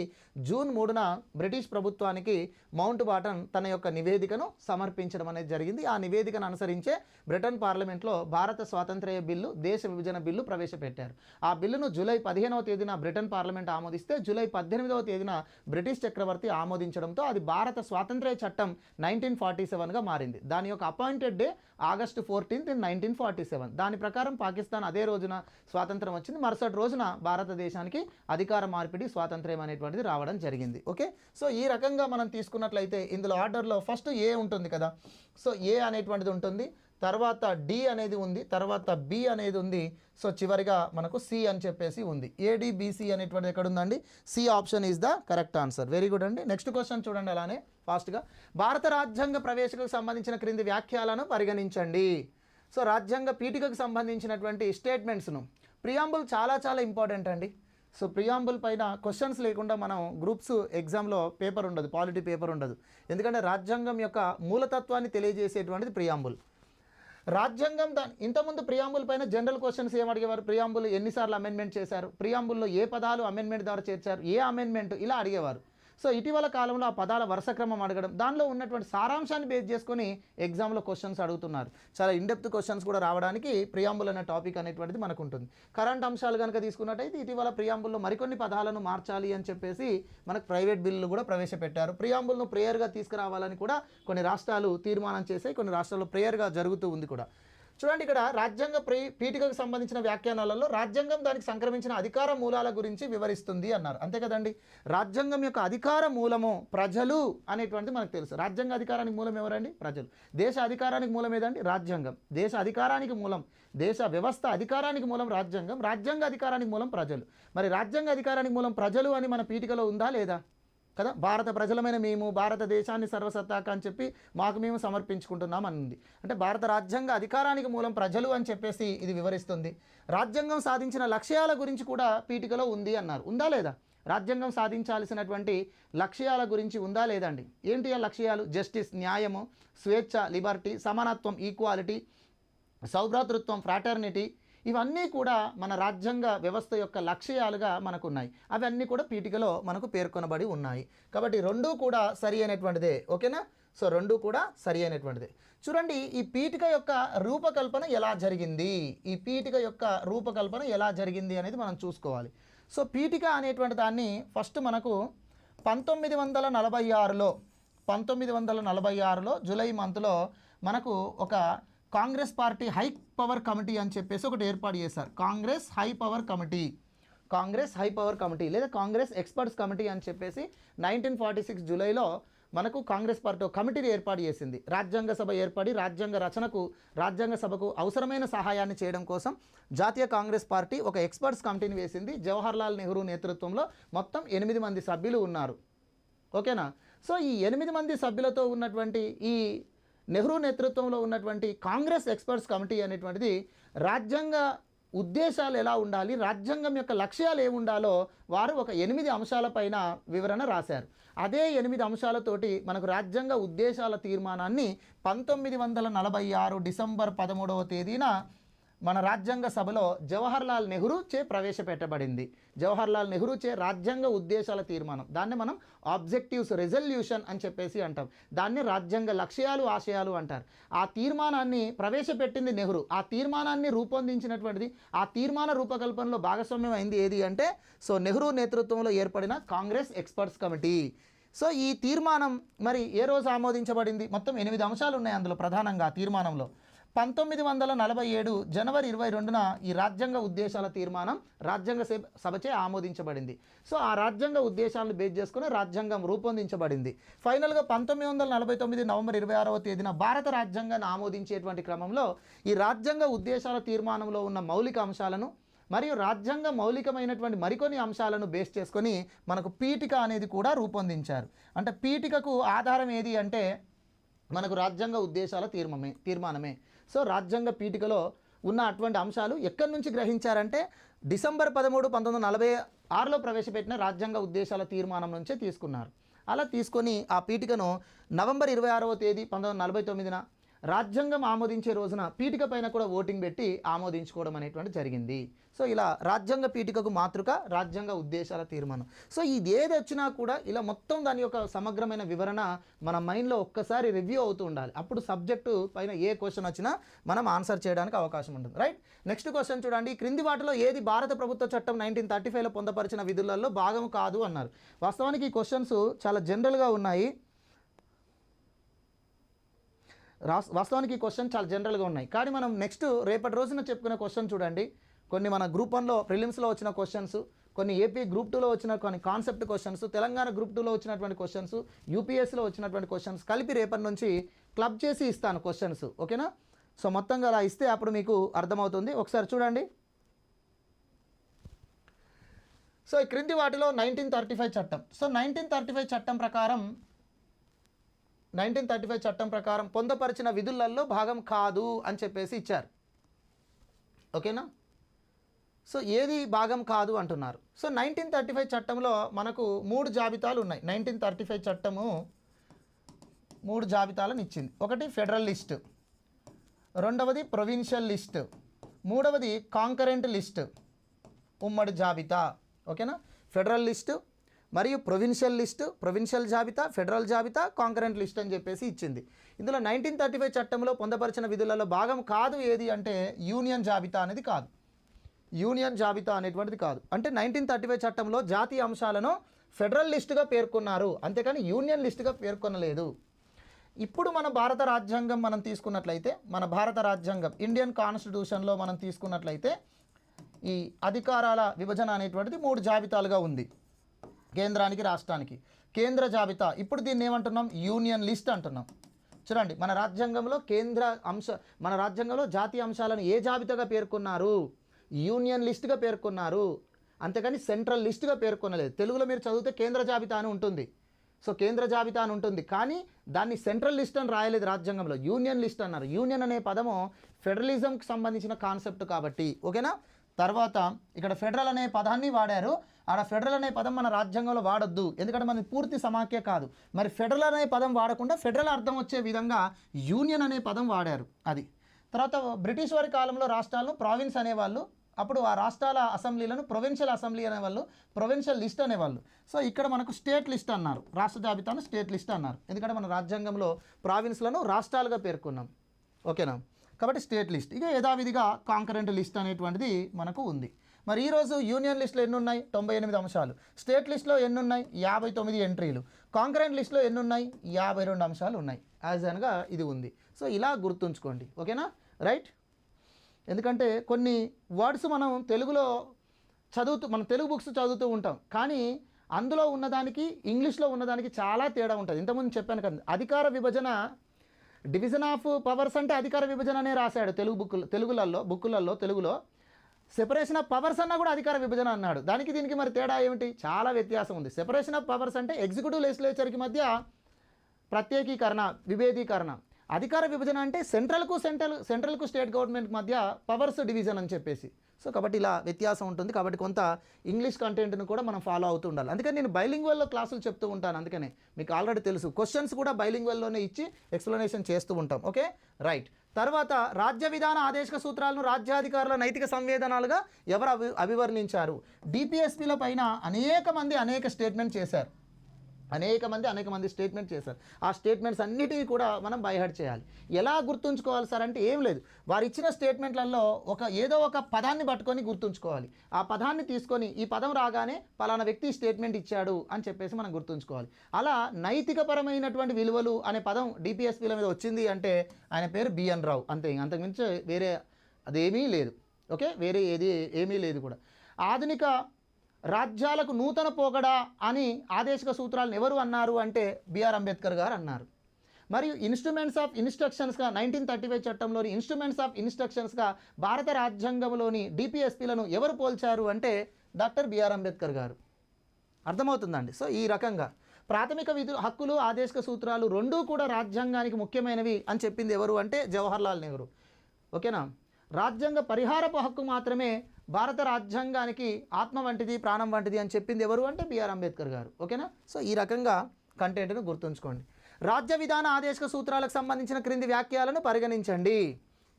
జూన్ 3న బ్రిటిష్ ప్రభుత్వానికి మౌంట్ బాటన్ తన యొక్క నివేదికను సమర్పించడం అనేది జరిగింది. ఆ నివేదికను అనుసరించే బ్రిటన్ పార్లమెంట్లో భారత స్వాతంత్ర్య బిల్లు, దేశ విభజన బిల్లు ప్రవేశపెట్టారు. ఆ బిల్లును జూలై 15వ తేదీన బ్రిటన్ పార్లమెంట్ ఆమోదిస్తే జూలై 18వ తేదీన బ్రిటిష్ చక్రవర్తి ఆమోదించడంతో అది భారత స్వాతంత్ర్య చట్టం 1947గా మారింది. దాని యొక్క అపాయింటెడ్ డే ఆగస్టు 14, 1947. దాని ప్రకారం పాకిస్తాన్ అదే రోజున స్వాతంత్రం వచ్చింది. మరుసటి రోజున భారతదేశానికి అధికార మార్పిడి, స్వాతంత్ర్యం అనేటువంటిది రావడం జరిగింది. ఓకే, సో ఈ రకంగా మనం తీసుకున్నట్లయితే ఇందులో ఆర్డర్లో ఫస్ట్ ఏ ఉంటుంది కదా, సో ఏ అనేటువంటిది ఉంటుంది, తర్వాత డి అనేది ఉంది, తర్వాత బి అనేది ఉంది, సో చివరిగా మనకు సి అని చెప్పేసి ఉంది. ఏడిబిసి అనేటువంటిది ఎక్కడ ఉందండి? C option is the correct answer. Very good అండి. నెక్స్ట్ క్వశ్చన్ చూడండి అలానే ఫాస్ట్గా. భారత రాజ్యాంగ ప్రవేశికకు సంబంధించిన క్రింది వ్యాఖ్యలను పరిగణించండి. సో రాజ్యాంగ పీఠికకు సంబంధించినటువంటి స్టేట్మెంట్స్ను, ప్రియాంబుల్ చాలా ఇంపార్టెంట్ అండి. సో ప్రియాంబుల్ పైన క్వశ్చన్స్ లేకుండా మనం గ్రూప్స్ ఎగ్జామ్లో పేపర్ ఉండదు, పాలిటీ పేపర్ ఉండదు. ఎందుకంటే రాజ్యాంగం యొక్క మూలతత్వాన్ని తెలియజేసేటువంటిది ప్రియాంబుల్. రాజ్యాంగం ఇంతకుముందు ప్రియాంబుల్ పైన జనరల్ క్వశ్చన్స్ ఏం అడిగేవారు, ప్రియాంబుల్ ఎన్నిసార్లు అమెండ్మెంట్ చేశారు, ప్రియాంబుల్లో ఏ పదాలు అమెండ్మెంట్ ద్వారా చేర్చారు, ఏ అమెండ్మెంట్, ఇలా అడిగేవారు. సో ఇటీవల కాలంలో ఆ పదాల వరుస క్రమం అడగడం, దానిలో ఉన్నటువంటి సారాంశాన్ని బేస్ చేసుకొని ఎగ్జామ్లో క్వశ్చన్స్ అడుగుతున్నారు. చాలా ఇన్డెప్త్ క్వశ్చన్స్ కూడా రావడానికి ప్రియాంబుల్ అనే టాపిక్ అనేటువంటిది మనకు ఉంటుంది. కరెంట్ అంశాలు కనుక తీసుకున్నట్టయితే ఇటీవల ప్రియాంబుల్లో మరికొన్ని పదాలను మార్చాలి అని చెప్పేసి మనకు ప్రైవేట్ బిల్లులు కూడా ప్రవేశపెట్టారు. ప్రియాంబుల్ను ప్రేయర్గా తీసుకురావాలని కూడా కొన్ని రాష్ట్రాలు తీర్మానం చేసి కొన్ని రాష్ట్రాల్లో ప్రేయర్గా జరుగుతూ ఉంది కూడా. చూడండి, ఇక్కడ రాజ్యాంగ పీఠికకు సంబంధించిన వ్యాఖ్యానాలలో రాజ్యాంగం దానికి సంక్రమించిన అధికార మూలాల గురించి వివరిస్తుంది అన్నారు. అంతే కదండి. రాజ్యాంగం యొక్క అధికార మూలము ప్రజలు అనేటువంటిది మనకు తెలుసు. రాజ్యాంగ అధికారానికి మూలం ఎవరండి? ప్రజలు. దేశ అధికారానికి మూలం ఏదండి? రాజ్యాంగం. దేశ అధికారానికి మూలం, దేశ వ్యవస్థ అధికారానికి మూలం రాజ్యాంగం. రాజ్యాంగ అధికారానికి మూలం ప్రజలు. మరి రాజ్యాంగ అధికారానికి మూలం ప్రజలు అని మన పీఠికలో ఉందా లేదా? కదా, భారత ప్రజలమైన మేము భారతదేశాన్ని సర్వసత్తాక అని చెప్పి మాకు మేము సమర్పించుకుంటున్నాం అని ఉంది. అంటే భారత రాజ్యాంగ అధికారానికి మూలం ప్రజలు అని చెప్పేసి ఇది వివరిస్తుంది. రాజ్యాంగం సాధించిన లక్ష్యాల గురించి కూడా పీఠికలో ఉంది అన్నారు. ఉందా లేదా? రాజ్యాంగం సాధించాల్సినటువంటి లక్ష్యాల గురించి ఉందా లేదండి? ఏంటి ఆ లక్ష్యాలు? జస్టిస్, న్యాయము, స్వేచ్ఛ, లిబర్టీ, సమానత్వం, ఈక్వాలిటీ, సౌభ్రాతృత్వం, ఫ్రాటర్నిటీ, ఇవన్నీ కూడా మన రాజ్యాంగ వ్యవస్థ యొక్క లక్ష్యాలుగా మనకున్నాయి. అవన్నీ కూడా పీఠికలో మనకు పేర్కొనబడి ఉన్నాయి. కాబట్టి రెండూ కూడా సరి అయినటువంటిదే. ఓకేనా? సో రెండు కూడా సరి అయినటువంటిది. చూడండి, ఈ పీఠిక యొక్క రూపకల్పన ఎలా జరిగింది, ఈ పీఠిక యొక్క రూపకల్పన ఎలా జరిగింది అనేది మనం చూసుకోవాలి. సో పీఠిక అనేటువంటి దాన్ని ఫస్ట్ మనకు 1946లో జూలై మంత్లో మనకు ఒక Congress party high power committee అని చెప్పేసి ఒకటి ఏర్పాటు చేశారు. కాంగ్రెస్ హై పవర్ కమిటీ లేదా కాంగ్రెస్ ఎక్స్పర్ట్స్ కమిటీ అని చెప్పేసి 1946 జూలైలో మనకు కాంగ్రెస్ పార్టీ ఒక కమిటీని ఏర్పాటు చేసింది. రాజ్యాంగ సభ ఏర్పడి రాజ్యాంగ సభకు అవసరమైన సహాయాన్ని చేయడం కోసం జాతీయ కాంగ్రెస్ పార్టీ ఒక ఎక్స్పర్ట్స్ కమిటీని వేసింది. జవహర్లాల్ నెహ్రూ నేతృత్వంలో మొత్తం 8 మంది సభ్యులు ఉన్నారు. ఓకేనా? సో ఈ 8 మంది సభ్యులతో ఉన్నటువంటి ఈ నెహ్రూ నేతృత్వంలో ఉన్నటువంటి కాంగ్రెస్ ఎక్స్పర్ట్స్ కమిటీ అనేటువంటిది రాజ్యాంగ ఉద్దేశాలు ఎలా ఉండాలి, రాజ్యాంగం యొక్క లక్ష్యాలు ఏముండాలో వారు ఒక 8 అంశాలపైన వివరణ రాశారు. అదే 8 అంశాలతోటి మనకు రాజ్యాంగ ఉద్దేశాల తీర్మానాన్ని 1946 డిసెంబర్ 13వ తేదీన మన రాజ్యాంగ సభలో జవహర్లాల్ నెహ్రూ చే ప్రవేశపెట్టబడింది. జవహర్లాల్ నెహ్రూ చే రాజ్యాంగ ఉద్దేశాల తీర్మానం, దాన్ని మనం ఆబ్జెక్టివ్స్ రెజల్యూషన్ అని చెప్పేసి అంటాం. దాన్ని రాజ్యాంగ లక్ష్యాలు ఆశయాలు అంటారు. ఆ తీర్మానాన్ని ప్రవేశపెట్టింది నెహ్రూ. ఆ తీర్మానాన్ని రూపొందించినటువంటిది, ఆ తీర్మాన రూపకల్పనలో భాగస్వామ్యం అయింది ఏది అంటే సో నెహ్రూ నేతృత్వంలో ఏర్పడిన కాంగ్రెస్ ఎక్స్పర్ట్స్ కమిటీ. సో ఈ తీర్మానం మరి ఏ రోజు ఆమోదించబడింది? మొత్తం 8 అంశాలు ఉన్నాయి అందులో. ప్రధానంగా తీర్మానంలో 1947 జనవరి 22న ఈ రాజ్యాంగ ఉద్దేశాల తీర్మానం రాజ్యాంగ సభచే ఆమోదించబడింది. సో ఆ రాజ్యాంగ ఉద్దేశాలను బేస్ చేసుకుని రాజ్యాంగం రూపొందించబడింది. ఫైనల్గా 1949 నవంబర్ 26వ తేదీన భారత రాజ్యాంగాన్ని ఆమోదించేటువంటి క్రమంలో ఈ రాజ్యాంగ ఉద్దేశాల తీర్మానంలో ఉన్న మౌలిక అంశాలను మరియు రాజ్యాంగ మౌలికమైనటువంటి మరికొన్ని అంశాలను బేస్ చేసుకొని మనకు పీఠిక అనేది కూడా రూపొందించారు. అంటే పీఠికకు ఆధారం ఏది అంటే మనకు రాజ్యాంగ ఉద్దేశాల తీర్మానమే. సో రాజ్యాంగ పీఠికలో ఉన్న అటువంటి అంశాలు ఎక్కడి నుంచి గ్రహించారంటే డిసెంబర్ 13, 1946లో ప్రవేశపెట్టిన రాజ్యాంగ ఉద్దేశాల తీర్మానం నుంచే తీసుకున్నారు. అలా తీసుకొని ఆ పీఠికను నవంబర్ 26వ తేదీ 1949న రాజ్యాంగం ఆమోదించే రోజున పీఠిక పైన కూడా ఓటింగ్ పెట్టి ఆమోదించుకోవడం అనేటువంటి జరిగింది. సో ఇలా రాజ్యాంగ పీఠికకు మాతృక రాజ్యాంగ ఉద్దేశాల తీర్మానం. సో ఇది ఏది వచ్చినా కూడా ఇలా మొత్తం దాని యొక్క సమగ్రమైన వివరణ మన మైండ్లో ఒక్కసారి రివ్యూ అవుతూ ఉండాలి. అప్పుడు సబ్జెక్టు పైన ఏ క్వశ్చన్ వచ్చినా మనం ఆన్సర్ చేయడానికి అవకాశం ఉంటుంది. రైట్, నెక్స్ట్ క్వశ్చన్ చూడండి. క్రింది వాటిలో ఏది భారత ప్రభుత్వ చట్టం 1935లో పొందపరిచిన విధులలో భాగం కాదు అన్నారు. వాస్తవానికి ఈ క్వశ్చన్స్ చాలా జనరల్గా ఉన్నాయి. వాస్తవానికి ఈ క్వశ్చన్ చాలా జనరల్గా ఉన్నాయి, కానీ మనం నెక్స్ట్ రేపటి రోజున చెప్పుకునే క్వశ్చన్ చూడండి. కొన్ని మన గ్రూప్ 1లో ప్రిలిమ్స్లో వచ్చిన క్వశ్చన్స్, కొన్ని ఏపీ గ్రూప్ 2లో వచ్చిన కొన్ని కాన్సెప్ట్ క్వశ్చన్స్, తెలంగాణ గ్రూప్ 2లో వచ్చినటువంటి క్వశ్చన్స్, యూపీఎస్సీలో వచ్చినటువంటి క్వశ్చన్స్ కలిపి రేపటి నుంచి క్లబ్ చేసి ఇస్తాను క్వశ్చన్స్. ఓకేనా? సో మొత్తంగా అలా ఇస్తే అప్పుడు మీకు అర్థమవుతుంది. ఒకసారి చూడండి. సో ఈ క్రింది వాటిలో 1935 చట్టం. సో 1935 చట్టం ప్రకారం పొందపరిచిన విధులలో భాగం కాదు అని చెప్పేసి ఇచ్చారు. ఓకేనా? సో ఏది భాగం కాదు అంటున్నారు. సో 1935 చట్టంలో మనకు 3 జాబితాలు ఉన్నాయి. 1935 చట్టము 3 జాబితాలను ఇచ్చింది. ఒకటి ఫెడరల్ లిస్ట్, రెండవది ప్రొవిన్షియల్ లిస్ట్, మూడవది కాంకరెంట్ లిస్ట్, ఉమ్మడి జాబితా. ఓకేనా? ఫెడరల్ లిస్టు మరియు ప్రొవిన్షియల్ జాబితా, ఫెడరల్ జాబితా, కాంకరెంట్ లిస్ట్ అని చెప్పేసి ఇచ్చింది. ఇందులో 1935 చట్టంలో పొందపరిచిన విధులలో భాగం కాదు ఏది అంటే యూనియన్ జాబితా అనేది కాదు. యూనియన్ జాబితా అనేటువంటిది కాదు. అంటే 1935 చట్టంలో జాతీయ అంశాలను ఫెడరల్ లిస్టుగా పేర్కొన్నారు, అంతేకాని యూనియన్ లిస్టుగా పేర్కొనలేదు. ఇప్పుడు మన భారత రాజ్యాంగం మనం తీసుకున్నట్లయితే, మన భారత రాజ్యాంగం ఇండియన్ కాన్స్టిట్యూషన్లో మనం తీసుకున్నట్లయితే ఈ అధికారాల విభజన అనేటువంటిది 3 జాబితాలుగా ఉంది. కేంద్రానికి, రాష్ట్రానికి. కేంద్ర జాబితా, ఇప్పుడు దీన్ని ఏమంటున్నాం? యూనియన్ లిస్ట్ అంటున్నాం. చూడండి, మన రాజ్యాంగంలో జాతీయ అంశాలను ఏ జాబితాగా పేర్కొన్నారు? యూనియన్ లిస్ట్గా పేర్కొన్నారు, అంతేకాని సెంట్రల్ లిస్ట్గా పేర్కొనలేదు. తెలుగులో మీరు చదివితే కేంద్ర జాబితా అని ఉంటుంది. సో కేంద్ర జాబితా అని ఉంటుంది, కానీ దాన్ని సెంట్రల్ లిస్ట్ అని రాయలేదు రాజ్యాంగంలో, యూనియన్ లిస్ట్ అన్నారు. యూనియన్ అనే పదము ఫెడరలిజంకి సంబంధించిన కాన్సెప్ట్ కాబట్టి. ఓకేనా? తర్వాత ఇక్కడ ఫెడరల్ అనే పదాన్ని వాడారు. ఆడ ఫెడరల్ అనే పదం మన రాజ్యాంగంలో వాడొద్దు, ఎందుకంటే మనది పూర్తి సమాఖ్య కాదు. మరి ఫెడరల్ అనే పదం వాడకుండా ఫెడరల్ అర్థం వచ్చే విధంగా యూనియన్ అనే పదం వాడారు. అది తర్వాత బ్రిటిష్ వారి కాలంలో రాష్ట్రాలను ప్రావిన్స్ అనేవాళ్ళు, అప్పుడు ఆ రాష్ట్రాల అసెంబ్లీలను ప్రొవిన్షియల్ అసెంబ్లీ అనేవాళ్ళు, ప్రొవిన్షియల్ లిస్ట్ అనేవాళ్ళు. సో ఇక్కడ మనకు స్టేట్ లిస్ట్ అన్నారు, రాష్ట్ర జాబితాను స్టేట్ లిస్ట్ అన్నారు. ఎందుకంటే మన రాజ్యాంగంలో ప్రావిన్స్లను రాష్ట్రాలుగా పేర్కొన్నాం. ఓకేనా, కాబట్టి స్టేట్ లిస్ట్. ఇక యథావిధిగా కాంకరెంట్ లిస్ట్ అనేటువంటిది మనకు ఉంది. మరి ఈరోజు యూనియన్ లిస్టులో ఎన్ని ఉన్నాయి? 98 అంశాలు. స్టేట్ లిస్టులో ఎన్ని ఉన్నాయి? 59 ఎంట్రీలు. కాంకరెంట్ లిస్టులో ఎన్ని ఉన్నాయి? 52 అంశాలు ఉన్నాయి. యాజ్ అనగా ఇది ఉంది. సో ఇలా గుర్తుంచుకోండి. ఓకేనా, రైట్. ఎందుకంటే కొన్ని వర్డ్స్ మనం తెలుగులో మన తెలుగు బుక్స్ చదువుతూ ఉంటాం, కానీ అందులో ఉన్నదానికి ఇంగ్లీష్లో ఉన్నదానికి చాలా తేడా ఉంటుంది. ఇంతకుముందు చెప్పాను కదా, అధికార విభజన, డివిజన్ ఆఫ్ పవర్స్ అంటే అధికార విభజన అనే రాశాడు తెలుగులో. సెపరేషన్ ఆఫ్ పవర్స్ అన్నా కూడా అధికార విభజన అన్నాడు. దానికి దీనికి మరి తేడా ఏమిటి? చాలా వ్యత్యాసం ఉంది. సెపరేషన్ ఆఫ్ పవర్స్ అంటే ఎగ్జిక్యూటివ్ లెజిస్లేచర్కి మధ్య ప్రత్యేకీకరణ, విభేదీకరణ. అధికార విభజన అంటే సెంట్రల్కు స్టేట్ గవర్నమెంట్ మధ్య పవర్స్ డివిజన్ అని చెప్పేసి. సో కాబట్టి ఇలా వ్యత్యాసం ఉంటుంది. కాబట్టి కొంత ఇంగ్లీష్ కంటెంట్ను కూడా మనం ఫాలో అవుతూ ఉండాలి. అందుకని నేను బైలింగ్వల్లో క్లాసులు చెప్తూ ఉంటాను. అందుకనే మీకు ఆల్రెడీ తెలుసు, క్వశ్చన్స్ కూడా బైలింగ్వల్లోనే ఇచ్చి ఎక్స్ప్లెనేషన్ చేస్తూ ఉంటాం. Okay, right. తర్వాత రాజ్య విధాన ఆదేశక సూత్రాలను రాజ్యాధికారుల నైతిక సంవేదనాలుగా ఎవరు అభివర్ణించారు? డిపిఎస్పీల పైన అనేక మంది స్టేట్మెంట్ చేశారు. అనేక మంది స్టేట్మెంట్ చేశారు. ఆ స్టేట్మెంట్స్ అన్నిటినీ కూడా మనం బైహార్ట్ చేయాలి. ఎలా గుర్తుంచుకోవాలి సార్ అంటే ఏం లేదు, వారు ఇచ్చిన స్టేట్మెంట్లలో ఏదో ఒక పదాన్ని పట్టుకొని గుర్తుంచుకోవాలి. ఆ పదాన్ని తీసుకొని ఈ పదం రాగానే పలానా వ్యక్తి స్టేట్మెంట్ ఇచ్చాడు అని చెప్పేసి మనం గుర్తుంచుకోవాలి. అలా నైతికపరమైనటువంటి విలువలు అనే పదం డిపిఎస్పీల మీద వచ్చింది అంటే ఆయన పేరు బిఎన్ రావు, అంతే. అంతకుమించి వేరే అదేమీ లేదు. ఓకే, వేరే ఏమీ లేదు కూడా. ఆధునిక రాజ్యాలకు నూతన పోకడా అని ఆదేశిక సూత్రాలను ఎవరు అన్నారు అంటే బిఆర్ అంబేద్కర్ గారు అన్నారు. మరియు ఇన్స్ట్రుమెంట్స్ ఆఫ్ ఇన్స్ట్రక్షన్స్గా 1935 చట్టంలోని ఇన్స్ట్రుమెంట్స్ ఆఫ్ ఇన్స్ట్రక్షన్స్గా భారత రాజ్యాంగంలోని డిపిఎస్పీలను ఎవరు పోల్చారు అంటే డాక్టర్ బిఆర్ అంబేద్కర్ గారు. అర్థమవుతుందండి. సో ఈ రకంగా ప్రాథమిక హక్కులు, ఆదేశిక సూత్రాలు రెండూ కూడా రాజ్యాంగానికి ముఖ్యమైనవి అని చెప్పింది ఎవరు అంటే జవహర్లాల్ నెహ్రూ. ఓకేనా, రాజ్యాంగ పరిహారపు హక్కు మాత్రమే భారత రాజ్యాంగానికి ఆత్మ వంటిది, ప్రాణం వంటిది అని చెప్పింది ఎవరు అంటే బిఆర్ అంబేద్కర్ గారు. ఓకేనా, సో ఈ రకంగా కంటెంట్ను గుర్తుంచుకోండి. రాజ్య విధాన ఆదేశక సూత్రాలకు సంబంధించిన క్రింది వ్యాఖ్యలను పరిగణించండి.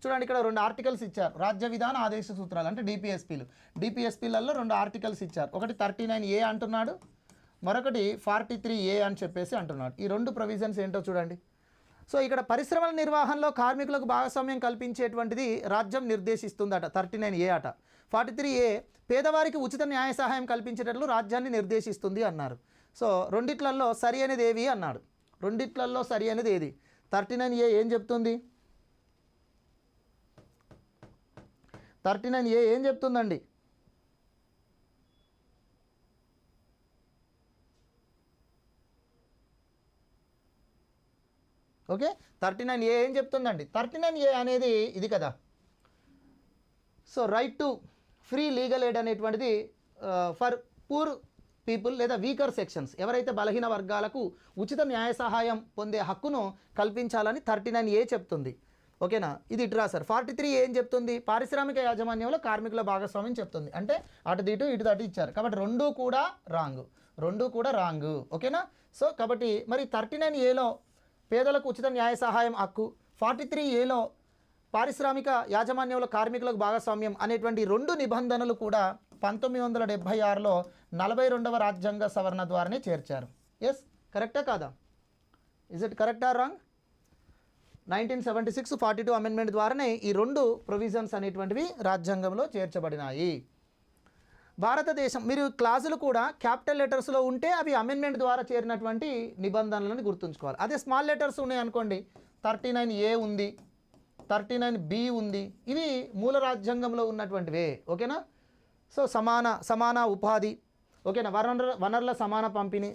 చూడండి, ఇక్కడ 2 ఆర్టికల్స్ ఇచ్చారు. రాజ్య విధాన ఆదేశ సూత్రాలు అంటే డిపిఎస్పీలలో 2 ఆర్టికల్స్ ఇచ్చారు. ఒకటి 39A అంటున్నాడు, మరొకటి 43A అని చెప్పేసి అంటున్నాడు. ఈ 2 ప్రొవిజన్స్ ఏంటో చూడండి. సో ఇక్కడ పరిశ్రమల నిర్వహణలో కార్మికులకు భాగస్వామ్యం కల్పించేటువంటిది రాజ్యం నిర్దేశిస్తుందట, 39A అట. 43A పేదవారికి ఉచిత న్యాయ సహాయం కల్పించేటట్లు రాజ్యాన్ని నిర్దేశిస్తుంది అన్నారు. సో రెండిట్లలో సరి అనేది ఏవి అన్నాడు. రెండిట్లలో సరి అనేది ఏది? 39A ఏం చెప్తుంది? 39A ఏం చెప్తుందండి? ఓకే, 39A ఏం చెప్తుందండి? 39A అనేది ఇది కదా. So right to free legal aid అనేటువంటిది ఫర్ పూర్ పీపుల్ లేదా వీకర్ సెక్షన్స్, ఎవరైతే బలహీన వర్గాలకు ఉచిత న్యాయ సహాయం పొందే హక్కును కల్పించాలని 39A చెప్తుంది. ఓకేనా, ఇది ఇటు రాశారు. 43 ఏం చెప్తుంది? పారిశ్రామిక యాజమాన్యంలో కార్మికుల భాగస్వామ్యం చెప్తుంది. అంటే అటు ఇటు ఇచ్చారు. కాబట్టి రెండూ కూడా రాంగ్. ఓకేనా, సో కాబట్టి మరి 39Aలో పేదలకు ఉచిత న్యాయ సహాయం హక్కు, 43Aలో పారిశ్రామిక యాజమాన్యంలో కార్మికులకు భాగస్వామ్యం అనేటువంటి 2 నిబంధనలు కూడా 1976లో 42వ రాజ్యాంగ సవరణ ద్వారానే చేర్చారు. ఎస్, కరెక్టా కాదా? Is it correct or wrong? 1976 42 amendment ద్వారానే ఈ 2 ప్రొవిజన్స్ అనేటువంటివి రాజ్యాంగంలో చేర్చబడినాయి. భారతదేశం, మీరు క్లాసులు కూడా క్యాపిటల్ లెటర్స్లో ఉంటే అవి అమెండ్మెంట్ ద్వారా చేరినటువంటి నిబంధనలను గుర్తుంచుకోవాలి. అదే స్మాల్ లెటర్స్ ఉన్నాయి అనుకోండి, 39A ఉంది, 39B ఉంది, ఇవి మూల రాజ్యాంగంలో ఉన్నటువంటివే. ఓకేనా, సో సమాన ఉపాధి, ఓకేనా, వనరుల సమాన పంపిణీ,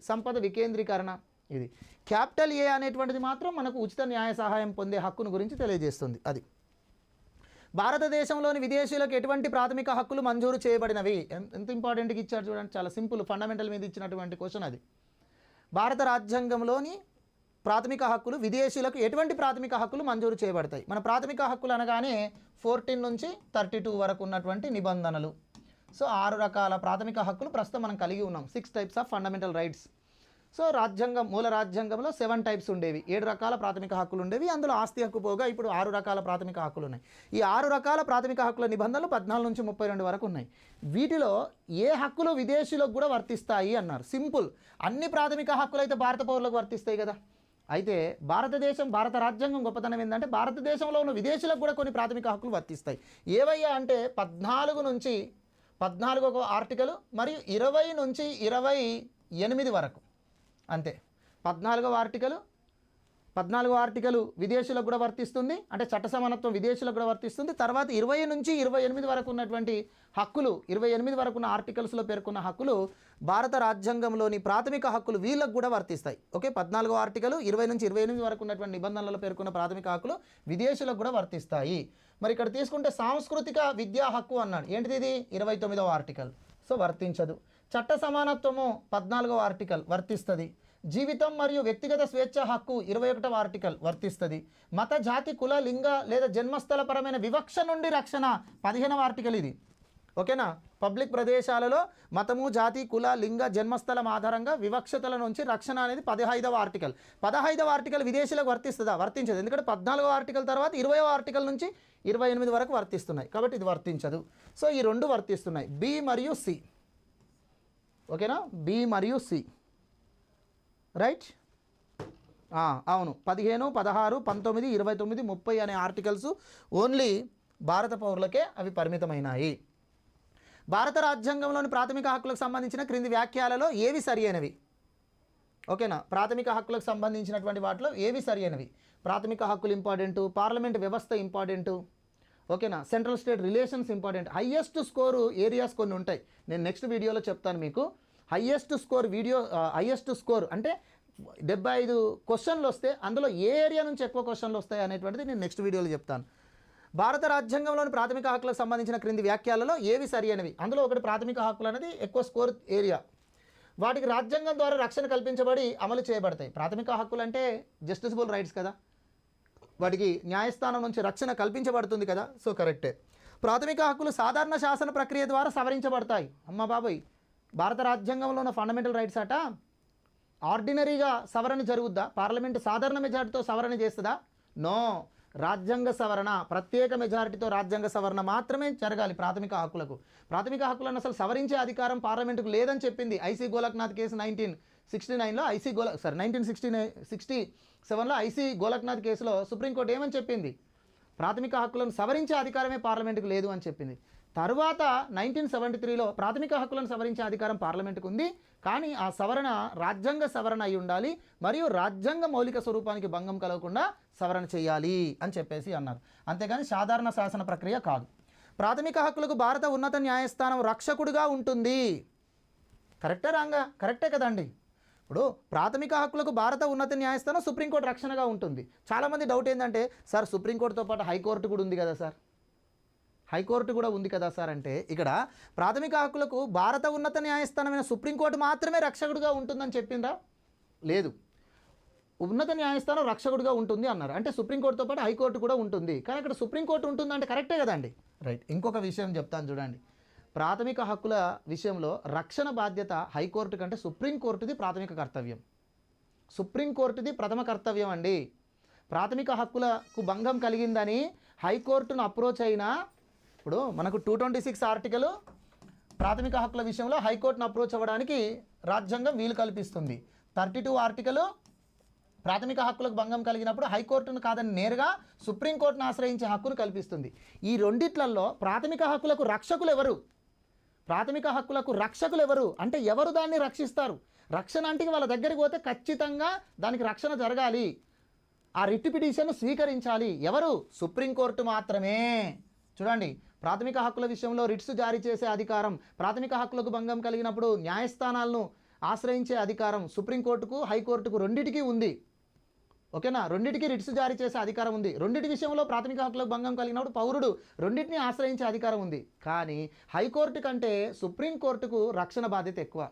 సంపద వికేంద్రీకరణ. ఇది క్యాపిటల్ A అనేటువంటిది మాత్రం మనకు ఉచిత న్యాయ సహాయం పొందే హక్కును గురించి తెలియజేస్తుంది. అది భారతదేశంలోని విదేశీయులకు ఎటువంటి ప్రాథమిక హక్కులు మంజూరు చేయబడినవి? ఎంత ఇంపార్టెంట్గా ఇచ్చారు చూడండి, చాలా సింపుల్, ఫండమెంటల్ మీద ఇచ్చినటువంటి క్వశ్చన్ అది. భారత రాజ్యాంగంలోని ప్రాథమిక హక్కులు, విదేశీయులకు ఎటువంటి ప్రాథమిక హక్కులు మంజూరు చేయబడతాయి? మన ప్రాథమిక హక్కులు అనగానే 14 నుంచి 32 వరకు ఉన్నటువంటి నిబంధనలు. సో 6 రకాల ప్రాథమిక హక్కులు ప్రస్తుతం మనం కలిగి ఉన్నాం. 6 types of fundamental rights. So రాజ్యాంగం మూల రాజ్యాంగంలో 7 టైప్స్ ఉండేవి, 7 రకాల ప్రాథమిక హక్కులు ఉండేవి. అందులో ఆస్తి హక్కు పోగా ఇప్పుడు 6 రకాల ప్రాథమిక హక్కులు ఉన్నాయి. ఈ 6 రకాల ప్రాథమిక హక్కుల నిబంధనలు 14 నుంచి 32 వరకు ఉన్నాయి. వీటిలో ఏ హక్కులు విదేశీయులకు కూడా వర్తిస్తాయి అన్నారు. సింపుల్, అన్ని ప్రాథమిక హక్కులు అయితే భారత పౌరులకు వర్తిస్తాయి కదా. అయితే భారత రాజ్యాంగం గొప్పతనం ఏంటంటే భారతదేశంలో ఉన్న విదేశీయులకు కూడా కొన్ని ప్రాథమిక హక్కులు వర్తిస్తాయి. ఏవయ్యా అంటే 14 నుంచి 14వ ఆర్టికల్ మరియు 20 నుంచి 28 వరకు అంతే. 14వ ఆర్టికల్ విదేశీయులకు కూడా వర్తిస్తుంది, అంటే చట్ట సమానత్వం విదేశీయులకు కూడా వర్తిస్తుంది. తర్వాత 20 నుంచి 28 వరకు ఉన్నటువంటి హక్కులు, 28 వరకు ఉన్న ఆర్టికల్స్లో పేర్కొన్న హక్కులు భారత రాజ్యాంగంలోని ప్రాథమిక హక్కులు వీళ్ళకు కూడా వర్తిస్తాయి. ఓకే, 14వ ఆర్టికల్ 20 నుంచి 28 వరకు ఉన్నటువంటి నిబంధనలలో పేర్కొన్న ప్రాథమిక హక్కులు విదేశీయులకు కూడా వర్తిస్తాయి. మరి ఇక్కడ తీసుకుంటే సాంస్కృతిక విద్యా హక్కు అన్నాడు. ఏంటిది ఇది? 29వ ఆర్టికల్. సో వర్తించదు. చట్ట సమానత్వము 14వ ఆర్టికల్ వర్తిస్తుంది. జీవితం మరియు వ్యక్తిగత స్వేచ్ఛ హక్కు 21వ ఆర్టికల్ వర్తిస్తుంది. మత, జాతి, కుల, లింగ లేదా జన్మస్థలపరమైన వివక్ష నుండి రక్షణ 15వ ఆర్టికల్ ఇది. ఓకేనా. పబ్లిక్ ప్రదేశాలలో మతము, జాతి, కుల, లింగ, జన్మస్థలం ఆధారంగా వివక్షతల నుంచి రక్షణ అనేది 15వ ఆర్టికల్. 15వ ఆర్టికల్ విదేశీయులకు వర్తిస్తుందా? వర్తించదు. ఎందుకంటే 14వ ఆర్టికల్ తర్వాత 20వ ఆర్టికల్ నుంచి 28 వరకు వర్తిస్తున్నాయి కాబట్టి ఇది వర్తించదు. సో ఈ రెండు వర్తిస్తున్నాయి, బి మరియు సి. ఓకేనా, బి మరియు సి. రైట్. అవును, 15, 16, 19, 29, 30 అనే ఆర్టికల్స్ ఓన్లీ భారత పౌరులకే అవి పరిమితమైనాయి. భారత రాజ్యాంగంలోని ప్రాథమిక హక్కులకు సంబంధించిన క్రింది వ్యాఖ్యలలో ఏవి సరి అయినవి? ఓకేనా, ప్రాథమిక హక్కులకు సంబంధించినటువంటి వాటిలో ఏవి సరి అయినవి? ప్రాథమిక హక్కులు ఇంపార్టెంటు, పార్లమెంట్ వ్యవస్థ ఇంపార్టెంటు, ఓకేనా, central state relations important. Highest score areas కొన్ని ఉంటాయి, నేను నెక్స్ట్ వీడియోలో చెప్తాను మీకు. హయ్యెస్ట్ స్కోర్ అంటే 75 క్వశ్చన్లు వస్తే అందులో ఏ ఏరియా నుంచి ఎక్కువ క్వశ్చన్లు వస్తాయి అనేటువంటిది నేను నెక్స్ట్ వీడియోలో చెప్తాను. భారత రాజ్యాంగంలోని ప్రాథమిక హక్కులకు సంబంధించిన క్రింది వ్యాఖ్యలలో ఏవి సరి అయినవి? అందులో ఒకటి ప్రాథమిక హక్కులు అనేది ఎక్కువ స్కోర్ ఏరియా, వాటికి రాజ్యాంగం ద్వారా రక్షణ కల్పించబడి అమలు చేయబడతాయి. ప్రాథమిక హక్కులు అంటే జస్టిసబుల్ రైట్స్ కదా, వాటికి న్యాయస్థానం నుంచి రక్షణ కల్పించబడుతుంది కదా. సో కరెక్టే. ప్రాథమిక హక్కులు సాధారణ శాసన ప్రక్రియ ద్వారా సవరించబడతాయి. అమ్మ బాబాయ్, భారత రాజ్యాంగంలో ఉన్న ఫండమెంటల్ రైట్స్ అట ఆర్డినరీగా సవరణ జరుగుద్దా? పార్లమెంటు సాధారణ మెజారిటీతో సవరణ చేస్తుందా? నో. రాజ్యాంగ సవరణ, ప్రత్యేక మెజారిటీతో రాజ్యాంగ సవరణ మాత్రమే జరగాలి ప్రాథమిక హక్కులకు. ప్రాథమిక హక్కులను అసలు సవరించే అధికారం పార్లమెంటుకు లేదని చెప్పింది ఐసీ గోలక్నాథ్ కేసు 1969లో. 1967లో ఐసీ గోలక్నాథ్ కేసులో సుప్రీంకోర్టు ఏమని చెప్పింది? ప్రాథమిక హక్కులను సవరించే అధికారమే పార్లమెంటుకు లేదు అని చెప్పింది. తర్వాత 1973లో ప్రాథమిక హక్కులను సవరించే అధికారం పార్లమెంటుకు ఉంది, కానీ ఆ సవరణ రాజ్యాంగ సవరణ అయి ఉండాలి మరియు రాజ్యాంగ మౌలిక స్వరూపానికి భంగం కలగకుండా సవరణ చేయాలి అని చెప్పేసి అన్నారు. అంతేగాని సాధారణ శాసన ప్రక్రియ కాదు. ప్రాథమిక హక్కులకు భారత ఉన్నత న్యాయస్థానం రక్షకుడిగా ఉంటుంది. కరెక్టే రాంగా? కరెక్టే కదండి. ఇప్పుడు ప్రాథమిక హక్కులకు భారత ఉన్నత న్యాయస్థానం సుప్రీంకోర్టు రక్షణగా ఉంటుంది. చాలామంది డౌట్ ఏంటంటే, సార్ సుప్రీంకోర్టుతో పాటు హైకోర్టు కూడా ఉంది కదా సార్, హైకోర్టు కూడా ఉంది కదా సార్ అంటే, ఇక్కడ ప్రాథమిక హక్కులకు భారత ఉన్నత న్యాయస్థానమైన సుప్రీంకోర్టు మాత్రమే రక్షకుడిగా ఉంటుందని చెప్పిందా? లేదు, ఉన్నత న్యాయస్థానం రక్షకుడిగా ఉంటుంది అన్నారు. అంటే సుప్రీంకోర్టుతో పాటు హైకోర్టు కూడా ఉంటుంది. కానీ ఇక్కడ సుప్రీంకోర్టు ఉంటుందంటే కరెక్టే కదండి. రైట్. ఇంకొక విషయం చెప్తాను చూడండి. ప్రాథమిక హక్కుల విషయంలో రక్షణ బాధ్యత హైకోర్టు కంటే సుప్రీంకోర్టుది ప్రాథమిక కర్తవ్యం. సుప్రీంకోర్టుది ప్రథమ కర్తవ్యం అండి. ప్రాథమిక హక్కులకు భంగం కలిగిందని హైకోర్టును అప్రోచ్ అయినా, ఇప్పుడు మనకు 226 ఆర్టికల్ ప్రాథమిక హక్కుల విషయంలో హైకోర్టును అప్రోచ్ అవ్వడానికి రాజ్యాంగం వీలు కల్పిస్తుంది. 32 ఆర్టికల్ ప్రాథమిక హక్కులకు భంగం కలిగినప్పుడు హైకోర్టును కాదని నేరుగా సుప్రీంకోర్టును ఆశ్రయించే హక్కును కల్పిస్తుంది. ఈ రెండిట్లలో ప్రాథమిక హక్కులకు రక్షకులు ఎవరు? ప్రాథమిక హక్కులకు రక్షకులు ఎవరు అంటే ఎవరు దాన్ని రక్షిస్తారు? రక్షణ అంటే వాళ్ళ దగ్గరికి పోతే ఖచ్చితంగా దానికి రక్షణ జరగాలి, ఆ రిట్ పిటిషన్ స్వీకరించాలి. ఎవరు? సుప్రీంకోర్టు మాత్రమే. చూడండి, ప్రాథమిక హక్కుల విషయంలో రిట్స్ జారీ చేసే అధికారం, ప్రాథమిక హక్కులకు భంగం కలిగినప్పుడు న్యాయస్థానాలను ఆశ్రయించే అధికారం సుప్రీంకోర్టుకు, హైకోర్టుకు రెండిటికి ఉంది. ఓకేనా, రెండిటికి రిట్స్ జారీ చేసే అధికారం ఉంది. రెండిటి విషయంలో ప్రాథమిక హక్కులకు భంగం కలిగినప్పుడు పౌరుడు రెండింటిని ఆశ్రయించే అధికారం ఉంది. కానీ హైకోర్టు కంటే సుప్రీంకోర్టుకు రక్షణ బాధ్యత ఎక్కువ.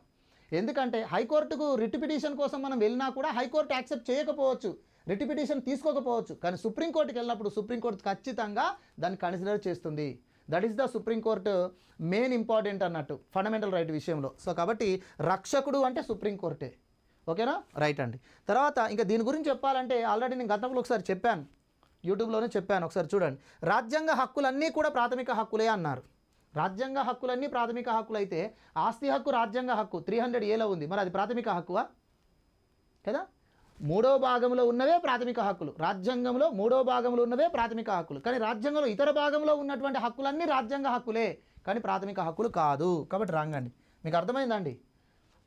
ఎందుకంటే హైకోర్టుకు రిట్ పిటిషన్ కోసం మనం వెళ్ళినా కూడా హైకోర్టు యాక్సెప్ట్ చేయకపోవచ్చు, రిట్ పిటిషన్ తీసుకోకపోవచ్చు. కానీ సుప్రీంకోర్టుకి వెళ్ళినప్పుడు సుప్రీంకోర్టు ఖచ్చితంగా దాన్ని కన్సిడర్ చేస్తుంది. That is the supreme court main important అన్నట్టు ఫండమెంటల్ రైట్ విషయంలో. సో కాబట్టి రక్షకుడు అంటే సుప్రీంకోర్టే. ఓకేనా, రైట్ అండి. తర్వాత ఇంకా దీని గురించి చెప్పాలంటే ఆల్రెడీ నేను గతంలో ఒకసారి చెప్పాను, యూట్యూబ్లోనే చెప్పాను, ఒకసారి చూడండి. రాజ్యాంగ హక్కులన్నీ కూడా ప్రాథమిక హక్కులే అన్నారు. రాజ్యాంగ హక్కులన్నీ ప్రాథమిక హక్కులు అయితే ఆస్తి హక్కు రాజ్యాంగ హక్కు 300Aలో ఉంది, మరి అది ప్రాథమిక హక్కువా కదా? 3వ భాగంలో ఉన్నవే ప్రాథమిక హక్కులు, రాజ్యాంగంలో 3వ భాగంలో ఉన్నవే ప్రాథమిక హక్కులు. కానీ రాజ్యాంగంలో ఇతర భాగంలో ఉన్నటువంటి హక్కులన్నీ రాజ్యాంగ హక్కులే, కానీ ప్రాథమిక హక్కులు కాదు. కాబట్టి రాంగండి, మీకు అర్థమైందండి?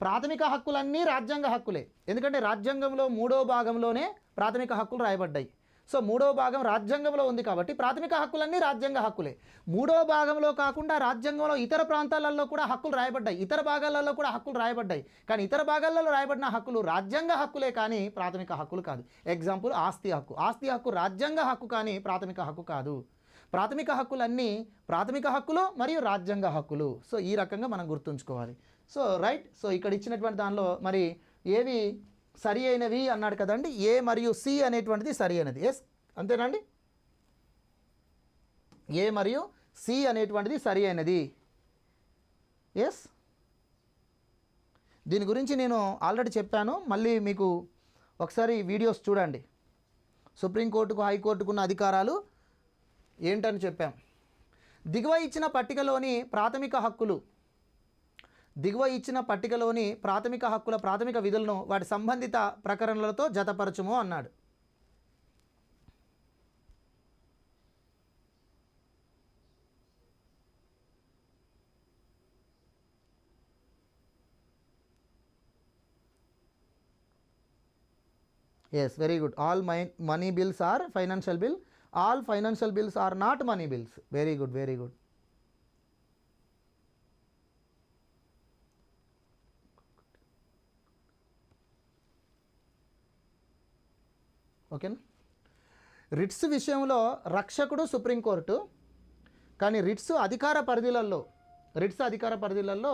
ప్రాథమిక హక్కులన్నీ రాజ్యాంగ హక్కులే, ఎందుకంటే రాజ్యాంగంలో 3వ భాగంలోనే ప్రాథమిక హక్కులు రాయబడ్డాయి. సో 3వ భాగం రాజ్యాంగంలో ఉంది కాబట్టి ప్రాథమిక హక్కులన్నీ రాజ్యాంగ హక్కులే. 3వ భాగంలో కాకుండా రాజ్యాంగంలో ఇతర ప్రాంతాలలో కూడా హక్కులు రాయబడ్డాయి, ఇతర భాగాలలో కూడా హక్కులు రాయబడ్డాయి. కానీ ఇతర భాగాలలో రాయబడిన హక్కులు రాజ్యాంగ హక్కులే కానీ ప్రాథమిక హక్కులు కాదు. ఎగ్జాంపుల్ ఆస్తి హక్కు. ఆస్తి హక్కు రాజ్యాంగ హక్కు కానీ ప్రాథమిక హక్కు కాదు. ప్రాథమిక హక్కులన్నీ ప్రాథమిక హక్కులు మరియు రాజ్యాంగ హక్కులు. సో ఈ రకంగా మనం గుర్తుంచుకోవాలి. So right. సో ఇక్కడ ఇచ్చినటువంటి దానిలో మరి ఏవి సరి అయినవి అన్నాడు కదండి, ఏ మరియు సి అనేటువంటిది సరి అయినది. ఎస్, అంతేనండి, ఏ మరియు సి అనేటువంటిది సరి అయినది. ఎస్, దీని గురించి నేను ఆల్రెడీ చెప్పాను, మళ్ళీ మీకు ఒకసారి వీడియోస్ చూడండి. సుప్రీంకోర్టుకు హైకోర్టుకు ఉన్న అధికారాలు ఏంటని చెప్పాం. దిగువ ఇచ్చిన పట్టికలోని ప్రాథమిక హక్కులు, దిగువ ఇచ్చిన పట్టికలోని ప్రాథమిక హక్కుల ప్రాథమిక విధులను వాటి సంబంధిత ప్రకరణలతో జతపరచుము అన్నాడు. Yes, very good. All money bills are financial bill, all financial bills are not money bills. Very good, very good. ఓకేనా. రిట్స్ విషయంలో రక్షకుడు సుప్రీంకోర్టు, కానీ రిట్స్ అధికార పరిధిలలో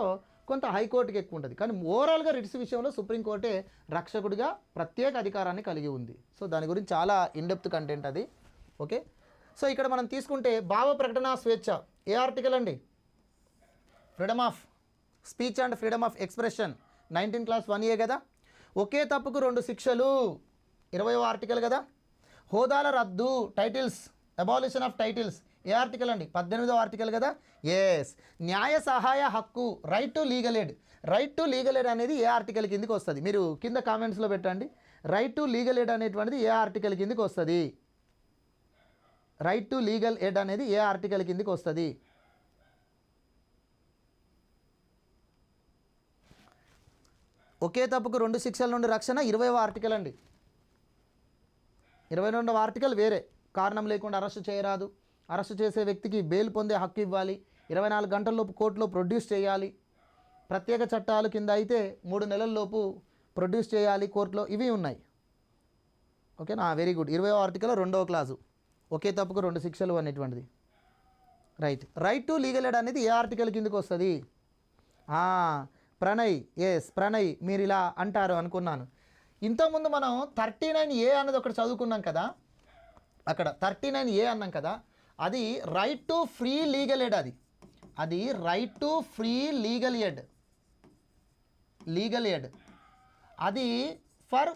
కొంత హైకోర్టుకి ఎక్కువ ఉంటుంది. కానీ ఓవరాల్గా రిట్స్ విషయంలో సుప్రీంకోర్టే రక్షకుడిగా ప్రత్యేక అధికారాన్ని కలిగి ఉంది. సో దాని గురించి చాలా ఇన్డెప్త్ కంటెంట్ అది. ఓకే. సో ఇక్కడ మనం తీసుకుంటే భావ ప్రకటన స్వేచ్ఛ ఏ ఆర్టికల్ అండి? Freedom of speech and freedom of expression 19 class 1A కదా. ఒకే తప్పుకు 2 శిక్షలు 20వ ఆర్టికల్ కదా. హోదాల రద్దు, titles, abolition of titles A article అండి? 18వ ఆర్టికల్ కదా. ఎస్. న్యాయ సహాయ హక్కు, right to legal aid. Right to legal aid అనేది ఏ ఆర్టికల్ కిందకి వస్తుంది? మీరు కింద కామెంట్స్లో పెట్టండి. రైట్ టు లీగల్ ఎయిడ్ అనేటువంటిది ఏ ఆర్టికల్ కిందకి వస్తుంది? రైట్ టు లీగల్ ఎయిడ్ అనేది ఏ ఆర్టికల్ కిందకి వస్తుంది? ఒకే తప్పుకు 2 శిక్షల నుండి రక్షణ 20వ ఆర్టికల్ అండి. 22వ ఆర్టికల్ వేరే. కారణం లేకుండా అరెస్టు చేయరాదు, అరెస్టు చేసే వ్యక్తికి బెయిల్ పొందే హక్కు ఇవ్వాలి, 24 గంటల్లోపు కోర్టులో ప్రొడ్యూస్ చేయాలి, ప్రత్యేక చట్టాల కింద అయితే 3 నెలల్లోపు ప్రొడ్యూస్ చేయాలి కోర్టులో, ఇవి ఉన్నాయి. ఓకేనా, వెరీ గుడ్. 20వ ఆర్టికల్ 2వ క్లాసు ఒకే తప్పుకు 2 శిక్షలు అనేటువంటిది. Right. Right to legal aid అనేది ఏ ఆర్టికల్ కిందకి వస్తుంది? ప్రణయ్. ఎస్, ప్రణయ్ మీరు ఇలా అంటారు అనుకున్నాను. ఇంతకుముందు మనం 39A అన్నది ఒకటి చదువుకున్నాం కదా, అక్కడ 39A అన్నాం కదా, అది right to free legal aid. అది right to free legal aid. అది for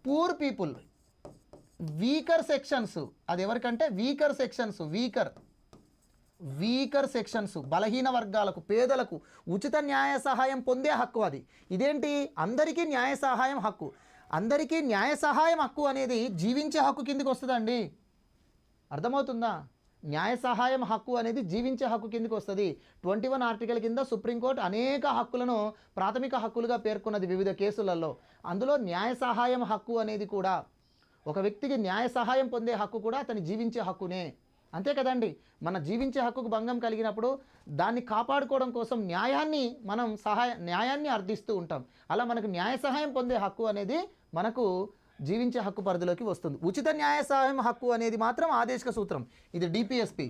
poor people, weaker sections. అది ఎవరికంటే వీకర్ సెక్షన్స్, బలహీన వర్గాలకు, పేదలకు ఉచిత న్యాయ సహాయం పొందే హక్కు అది. ఇదేంటి? అందరికీ న్యాయ సహాయం హక్కు. అందరికీ న్యాయ సహాయం హక్కు అనేది జీవించే హక్కు కిందకి వస్తుందండి. అర్థమవుతుందా? న్యాయ సహాయం హక్కు అనేది జీవించే హక్కు కిందకి వస్తుంది. 21 ఆర్టికల్ కింద సుప్రీంకోర్టు అనేక హక్కులను ప్రాథమిక హక్కులుగా పేర్కొన్నది వివిధ కేసులలో. అందులో న్యాయ సహాయం హక్కు అనేది కూడా, ఒక వ్యక్తికి న్యాయ సహాయం పొందే హక్కు కూడా అతని జీవించే హక్కునే. అంతే కదండి. మన జీవించే హక్కుకు భంగం కలిగినప్పుడు దాన్ని కాపాడుకోవడం కోసం న్యాయాన్ని అర్థిస్తూ ఉంటాం. అలా మనకు న్యాయ సహాయం పొందే హక్కు అనేది మనకు జీవించే హక్కు పరిధిలోకి వస్తుంది. ఉచిత న్యాయ సహాయం హక్కు అనేది మాత్రం ఆదేశిక సూత్రం, ఇది DPSP.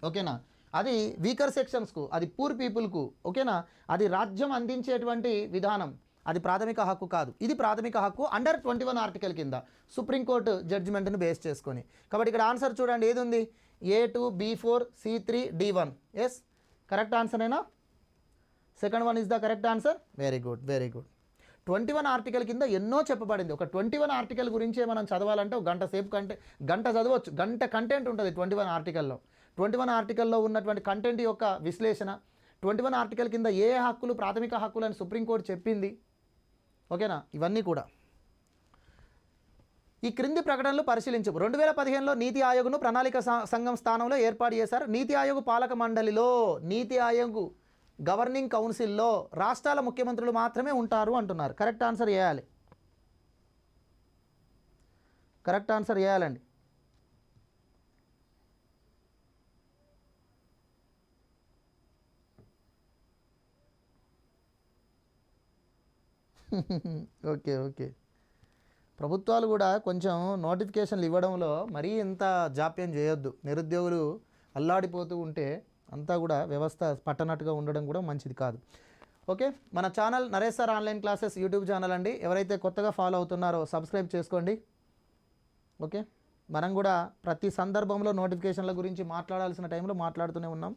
ఓకేనా. అది వీకర్ సెక్షన్స్కు, అది పూర్ పీపుల్కు. ఓకేనా. అది రాజ్యం అందించేటువంటి విధానం, అది ప్రాథమిక హక్కు కాదు. ఇది ప్రాథమిక హక్కు అండర్ 21 ఆర్టికల్ కింద సుప్రీంకోర్టు జడ్జిమెంట్ను బేస్ చేసుకొని. కాబట్టి ఇక్కడ ఆన్సర్ చూడండి, ఏది ఉంది? A2, B4, C3, D1. Yes, correct answer అయినా? Second one is the correct answer. Very good. 21 article కింద ఎన్నో చెప్పబడింది. ఒక 21 ఆర్టికల్ గురించే మనం చదవాలంటే ఒక గంట సేపు గంట చదవచ్చు. గంట కంటెంట్ ఉంటుంది 21 ఆర్టికల్లో. 21 ఆర్టికల్లో ఉన్నటువంటి కంటెంట్ యొక్క విశ్లేషణ, 21 ఆర్టికల్ కింద ఏ హక్కులు ప్రాథమిక హక్కులు అని సుప్రీంకోర్టు చెప్పింది, ఓకేనా, ఇవన్నీ కూడా. ఈ క్రింది ప్రకటనలు పరిశీలించు. 2015లో నీతి ఆయోగ్ను ప్రణాళిక సంఘం స్థానంలో ఏర్పాటు చేశారు. నీతి ఆయోగ్ పాలక మండలిలో, నీతి ఆయోగ్ గవర్నింగ్ కౌన్సిల్లో రాష్ట్రాల ముఖ్యమంత్రులు మాత్రమే ఉంటారు అంటున్నారు. కరెక్ట్ ఆన్సర్ చేయాలి. కరెక్ట్ ఆన్సర్ చేయాలండి. Okay okay. ప్రభుత్వాలు కూడా కొంచెం నోటిఫికేషన్లు ఇవ్వడంలో మరీ ఇంత జాప్యం చేయొద్దు. నిరుద్యోగులు అల్లాడిపోతూ ఉంటే అంతా కూడా వ్యవస్థ పట్టనట్టుగా ఉండడం కూడా మంచిది కాదు. ఓకే, మన channel Naresh sir online classes YouTube channel అండి. ఎవరైతే కొత్తగా ఫాలో అవుతున్నారో సబ్స్క్రైబ్ చేసుకోండి. ఓకే, మనం కూడా ప్రతి సందర్భంలో నోటిఫికేషన్ల గురించి మాట్లాడాల్సిన టైంలో మాట్లాడుతూనే ఉన్నాం.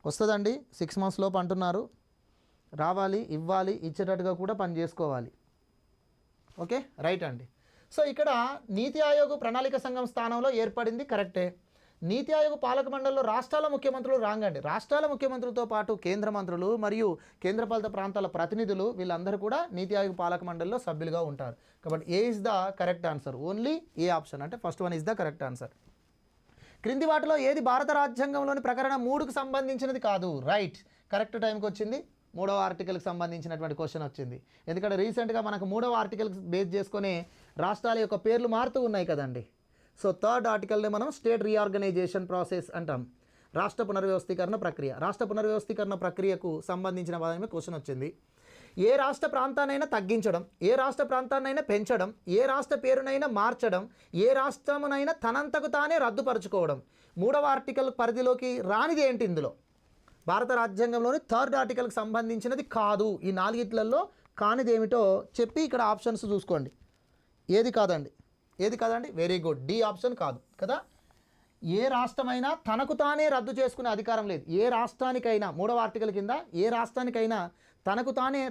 వస్తుందండి, 6 months లోపు అంటున్నారు. రావాలి, ఇవ్వాలి, ఇచ్చేటట్టుగా కూడా పని చేసుకోవాలి. ఓకే, రైట్ అండి. సో ఇక్కడ నీతి ఆయోగ్ ప్రణాళిక సంఘం స్థానంలో ఏర్పడింది, కరెక్టే. నీతి ఆయోగ్ పాలక మండలిలో రాష్ట్రాల ముఖ్యమంత్రులు రాంగండి. రాష్ట్రాల ముఖ్యమంత్రులతో పాటు కేంద్ర మంత్రులు మరియు కేంద్రపాలిత ప్రాంతాల ప్రతినిధులు వీళ్ళందరూ కూడా నీతి ఆయోగ్ పాలక మండలిలో సభ్యులుగా ఉంటారు. కాబట్టి A is the correct answer, only A option, అంటే first one is the correct answer. క్రింది వాటిలో ఏది భారత రాజ్యాంగంలోని ప్రకరణ 3కు సంబంధించినది కాదు? రైట్, కరెక్ట్ టైంకి వచ్చింది. 3వ ఆర్టికల్కి సంబంధించినటువంటి క్వశ్చన్ వచ్చింది. ఎందుకంటే రీసెంట్గా మనకు 3వ ఆర్టికల్కి బేస్ చేసుకొని రాష్ట్రాల యొక్క పేర్లు మారుతూ ఉన్నాయి కదండి. సో 3rd ఆర్టికల్ని మనం స్టేట్ రీఆర్గనైజేషన్ ప్రాసెస్ అంటాం. రాష్ట్ర పునర్వ్యవస్థీకరణ ప్రక్రియ. రాష్ట్ర పునర్వ్యవస్థీకరణ ప్రక్రియకు సంబంధించిన వాదమే క్వశ్చన్ వచ్చింది. ఏ రాష్ట్ర ప్రాంతాన్నైనా తగ్గించడం, ఏ రాష్ట్ర ప్రాంతాన్నైనా పెంచడం, ఏ రాష్ట్ర పేరునైనా మార్చడం, ఏ రాష్ట్రమునైనా తనంతకు తానే రద్దుపరుచుకోవడం 3వ ఆర్టికల్ పరిధిలోకి రానిది ఏంటి? ఇందులో భారత రాజ్యాంగంలోని 3rd ఆర్టికల్కి సంబంధించినది కాదు. ఈ 4గిట్లలో కానిది ఏమిటో చెప్పి ఇక్కడ ఆప్షన్స్ చూసుకోండి. ఏది కాదండి? ఏది కాదండి? వెరీ గుడ్, డి ఆప్షన్ కాదు కదా. ఏ రాష్ట్రమైనా తనకు తానే రద్దు చేసుకునే అధికారం లేదు. ఏ రాష్ట్రానికైనా 3వ ఆర్టికల్ కింద ఏ రాష్ట్రానికైనా తనకు తానే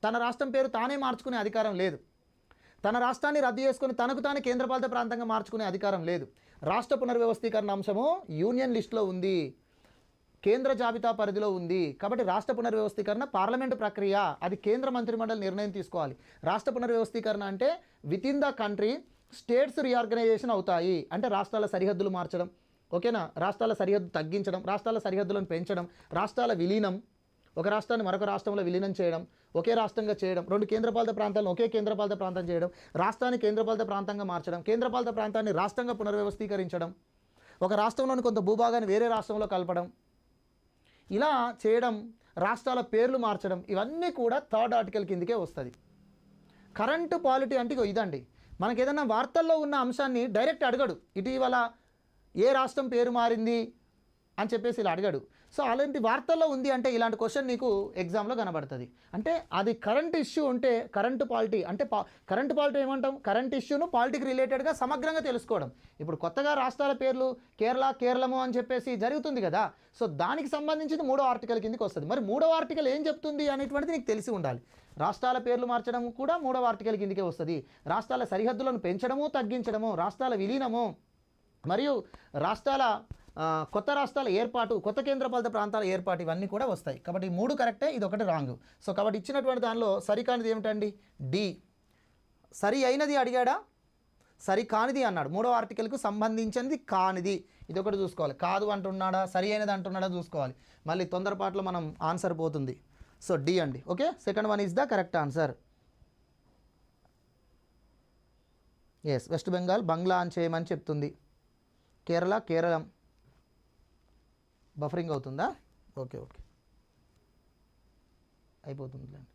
తన రాష్ట్రం పేరు తానే మార్చుకునే అధికారం లేదు. తన రాష్ట్రాన్ని రద్దు చేసుకుని తనకు తానే కేంద్రపాలిత ప్రాంతంగా మార్చుకునే అధికారం లేదు. రాష్ట్ర పునర్వ్యవస్థీకరణ అంశము యూనియన్ లిస్టులో ఉంది, కేంద్ర జాబితా పరిధిలో ఉంది. కాబట్టి రాష్ట్ర పునర్వ్యవస్థీకరణ పార్లమెంటు ప్రక్రియ, అది కేంద్ర మంత్రిమండలి నిర్ణయం తీసుకోవాలి. రాష్ట్ర పునర్వ్యవస్థీకరణ అంటే with in the country states reorganisation అవుతాయి. అంటే రాష్ట్రాల సరిహద్దులు మార్చడం, ఓకేనా, రాష్ట్రాల సరిహద్దు తగ్గించడం, రాష్ట్రాల సరిహద్దులను పెంచడం, రాష్ట్రాల విలీనం, ఒక రాష్ట్రాన్ని మరొక రాష్ట్రంలో విలీనం చేయడం, ఒకే రాష్ట్రంగా చేయడం, 2 కేంద్రపాలిత ప్రాంతాలను ఒకే కేంద్రపాలిత ప్రాంతం చేయడం, రాష్ట్రాన్ని కేంద్రపాలిత ప్రాంతంగా మార్చడం, కేంద్రపాలిత ప్రాంతాన్ని రాష్ట్రంగా పునర్వ్యవస్థీకరించడం, ఒక రాష్ట్రంలోని కొంత భూభాగాన్ని వేరే రాష్ట్రంలో కలపడం, ఇలా చేయడం, రాష్ట్రాల పేర్లు మార్చడం, ఇవన్నీ కూడా 3rd ఆర్టికల్ కిందకే వస్తుంది. కరెంటు పాలిటీ అంటే ఇదండి. మనకి ఏదైనా వార్తల్లో ఉన్న అంశాన్ని డైరెక్ట్ అడగడు. ఇటీవల ఏ రాష్ట్రం పేరు మారింది అని చెప్పేసి ఇలా అడగడు. సో అలాంటి వార్తల్లో ఉంది అంటే ఇలాంటి క్వశ్చన్ నీకు ఎగ్జామ్లో కనబడుతుంది. అంటే అది కరెంట్ ఇష్యూ ఉంటే కరెంటు పాలిటీ అంటే కరెంటు పాలిటీ ఏమంటాం? కరెంట్ ఇష్యూను పాలిటీకి రిలేటెడ్గా సమగ్రంగా తెలుసుకోవడం. ఇప్పుడు కొత్తగా రాష్ట్రాల పేర్లు కేరళము అని చెప్పేసి జరుగుతుంది కదా. సో దానికి సంబంధించింది 3వ ఆర్టికల్ కిందకి వస్తుంది. మరి 3వ ఆర్టికల్ ఏం చెప్తుంది అనేటువంటిది నీకు తెలిసి ఉండాలి. రాష్ట్రాల పేర్లు మార్చడం కూడా 3వ ఆర్టికల్ కిందకే వస్తుంది. రాష్ట్రాల సరిహద్దులను పెంచడము, తగ్గించడము, రాష్ట్రాల విలీనము మరియు రాష్ట్రాల కొత్త రాష్ట్రాల ఏర్పాటు, కొత్త కేంద్రపాలిత ప్రాంతాల ఏర్పాటు, ఇవన్నీ కూడా వస్తాయి. కాబట్టి 3 కరెక్టే, ఇది ఒకటి రాంగ్. సో కాబట్టి ఇచ్చినటువంటి దానిలో సరికానిది ఏమిటండి? డి. సరి అయినది అడిగాడా? సరి కానిది అన్నాడు. 3వ ఆర్టికల్కు సంబంధించినది కానిది, ఇది ఒకటి చూసుకోవాలి. కాదు అంటున్నాడా, సరి అయినది అంటున్నాడా చూసుకోవాలి. మళ్ళీ తొందరపాటులో మనం ఆన్సర్ పోతుంది. సో డి అండి. Okay, second one is the correct answer. Yes, West Bengal Bangla అని చేయమని చెప్తుంది. కేరళం బఫరింగ్ అవుతుందా? ఓకే ఓకే, అయిపోతుందిలేండి.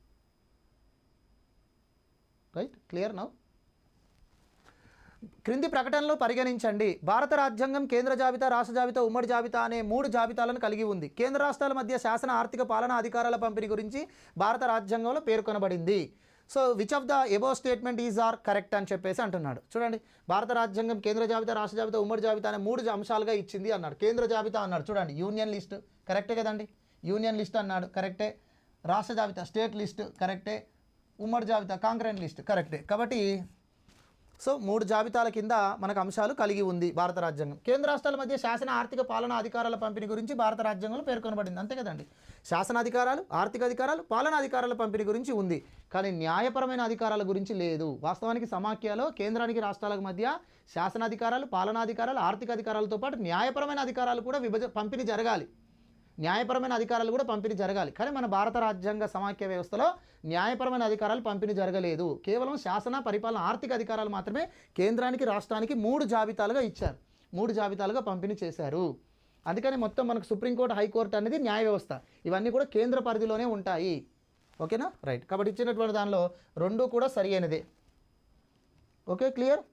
Right, clear now. క్రింది ప్రకటనలు పరిగణించండి. భారత రాజ్యాంగం కేంద్ర జాబితా, రాష్ట్ర జాబితా, ఉమ్మడి జాబితా అనే 3 జాబితాలను కలిగి ఉంది. కేంద్ర రాష్ట్రాల మధ్య శాసన, ఆర్థిక, పాలనా అధికారాల పంపిణీ గురించి భారత రాజ్యాంగంలో పేర్కొనబడింది. So which of the above statement is are correct అని చెప్పేసి అంటున్నాడు. చూడండి, భారత రాజ్యాంగం కేంద్ర జాబితా, రాష్ట్ర జాబితా, ఉమ్మడి జాబితా అనే 3 అంశాలుగా ఇచ్చింది అన్నాడు. కేంద్ర జాబితా అన్నాడు, చూడండి యూనియన్ లిస్ట్ కరెక్టే కదండి. యూనియన్ లిస్ట్ అన్నాడు, కరెక్టే. రాష్ట్ర జాబితా స్టేట్ లిస్ట్ కరెక్టే. ఉమ్మడి జాబితా కాంకరెంట్ లిస్ట్ కరెక్టే. కాబట్టి సో 3 జాబితాల కింద మనకు అంశాలు కలిగి ఉంది భారత రాజ్యాంగం. కేంద్ర రాష్ట్రాల మధ్య శాసన ఆర్థిక పాలనా అధికారాల పంపిణీ గురించి భారత రాజ్యాంగంలో పేర్కొనబడింది. అంతే కదండి. శాసన అధికారాలు, ఆర్థిక అధికారాలు, పాలనా అధికారాల పంపిణీ గురించి ఉంది, కానీ న్యాయపరమైన అధికారాల గురించి లేదు. వాస్తవానికి సమాఖ్యలో కేంద్రానికి రాష్ట్రాలకు మధ్య శాసనాధికారాలు, పాలనాధికారాలు, ఆర్థిక అధికారాలతో పాటు న్యాయపరమైన అధికారాలు కూడా పంపిణీ జరగాలి. న్యాయపరమైన అధికారాలు కూడా పంపిణీ జరగాలి. కానీ మన భారత రాజ్యాంగ సమాఖ్య వ్యవస్థలో న్యాయపరమైన అధికారాలు పంపిణీ జరగలేదు. కేవలం శాసన, పరిపాలన, ఆర్థిక అధికారాలు మాత్రమే కేంద్రానికి, రాష్ట్రానికి 3 జాబితాలుగా ఇచ్చారు. 3 జాబితాలుగా పంపిణీ చేశారు. అందుకని మొత్తం మనకు సుప్రీంకోర్టు, హైకోర్టు అనేది న్యాయ వ్యవస్థ. ఇవన్నీ కూడా కేంద్ర పరిధిలోనే ఉంటాయి. ఓకేనా, రైట్. కాబట్టి ఇచ్చినటువంటి దానిలో 2 కూడా సరి అయినదే. Okay, clear.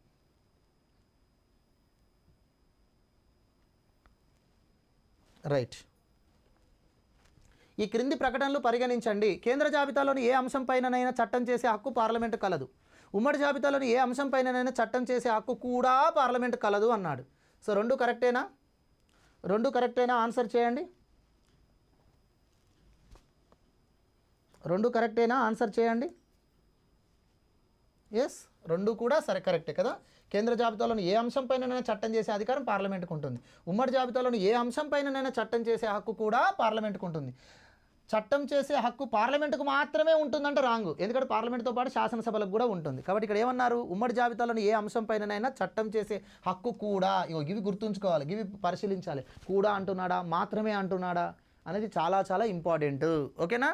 రైట్. ఈ క్రింది ప్రకటనలు పరిగణించండి. కేంద్ర జాబితాలోని ఏ అంశంపైననైనా చట్టం చేసే హక్కు పార్లమెంటు కలదు. ఉమ్మడి జాబితాలోని ఏ అంశంపైననైనా చట్టం చేసే హక్కు కూడా పార్లమెంటు కలదు అన్నాడు. సో 2 కరెక్టేనా? 2 కరెక్టేనా? ఆన్సర్ చేయండి. 2 కరెక్టేనా? ఆన్సర్ చేయండి. ఎస్, 2 కూడా సరే, కరెక్టే కదా. కేంద్ర జాబితాలోని ఏ అంశంపైనైనా చట్టం చేసే అధికారం పార్లమెంటుకు ఉంటుంది. ఉమ్మడి జాబితాలోని ఏ అంశంపైనైనా చట్టం చేసే హక్కు కూడా పార్లమెంటుకు ఉంటుంది. చట్టం చేసే హక్కు పార్లమెంటుకు మాత్రమే ఉంటుందంటే రాంగ్. ఎందుకంటే పార్లమెంటుతో పాటు శాసనసభలకు కూడా ఉంటుంది. కాబట్టి ఇక్కడ ఏమన్నారు? ఉమ్మడి జాబితాలోని ఏ అంశంపైనైనా చట్టం చేసే హక్కు కూడా. ఇవి గుర్తుంచుకోవాలి, ఇవి పరిశీలించాలి. కూడా అంటున్నాడా, మాత్రమే అంటున్నాడా అనేది చాలా చాలా ఇంపార్టెంట్. ఓకేనా,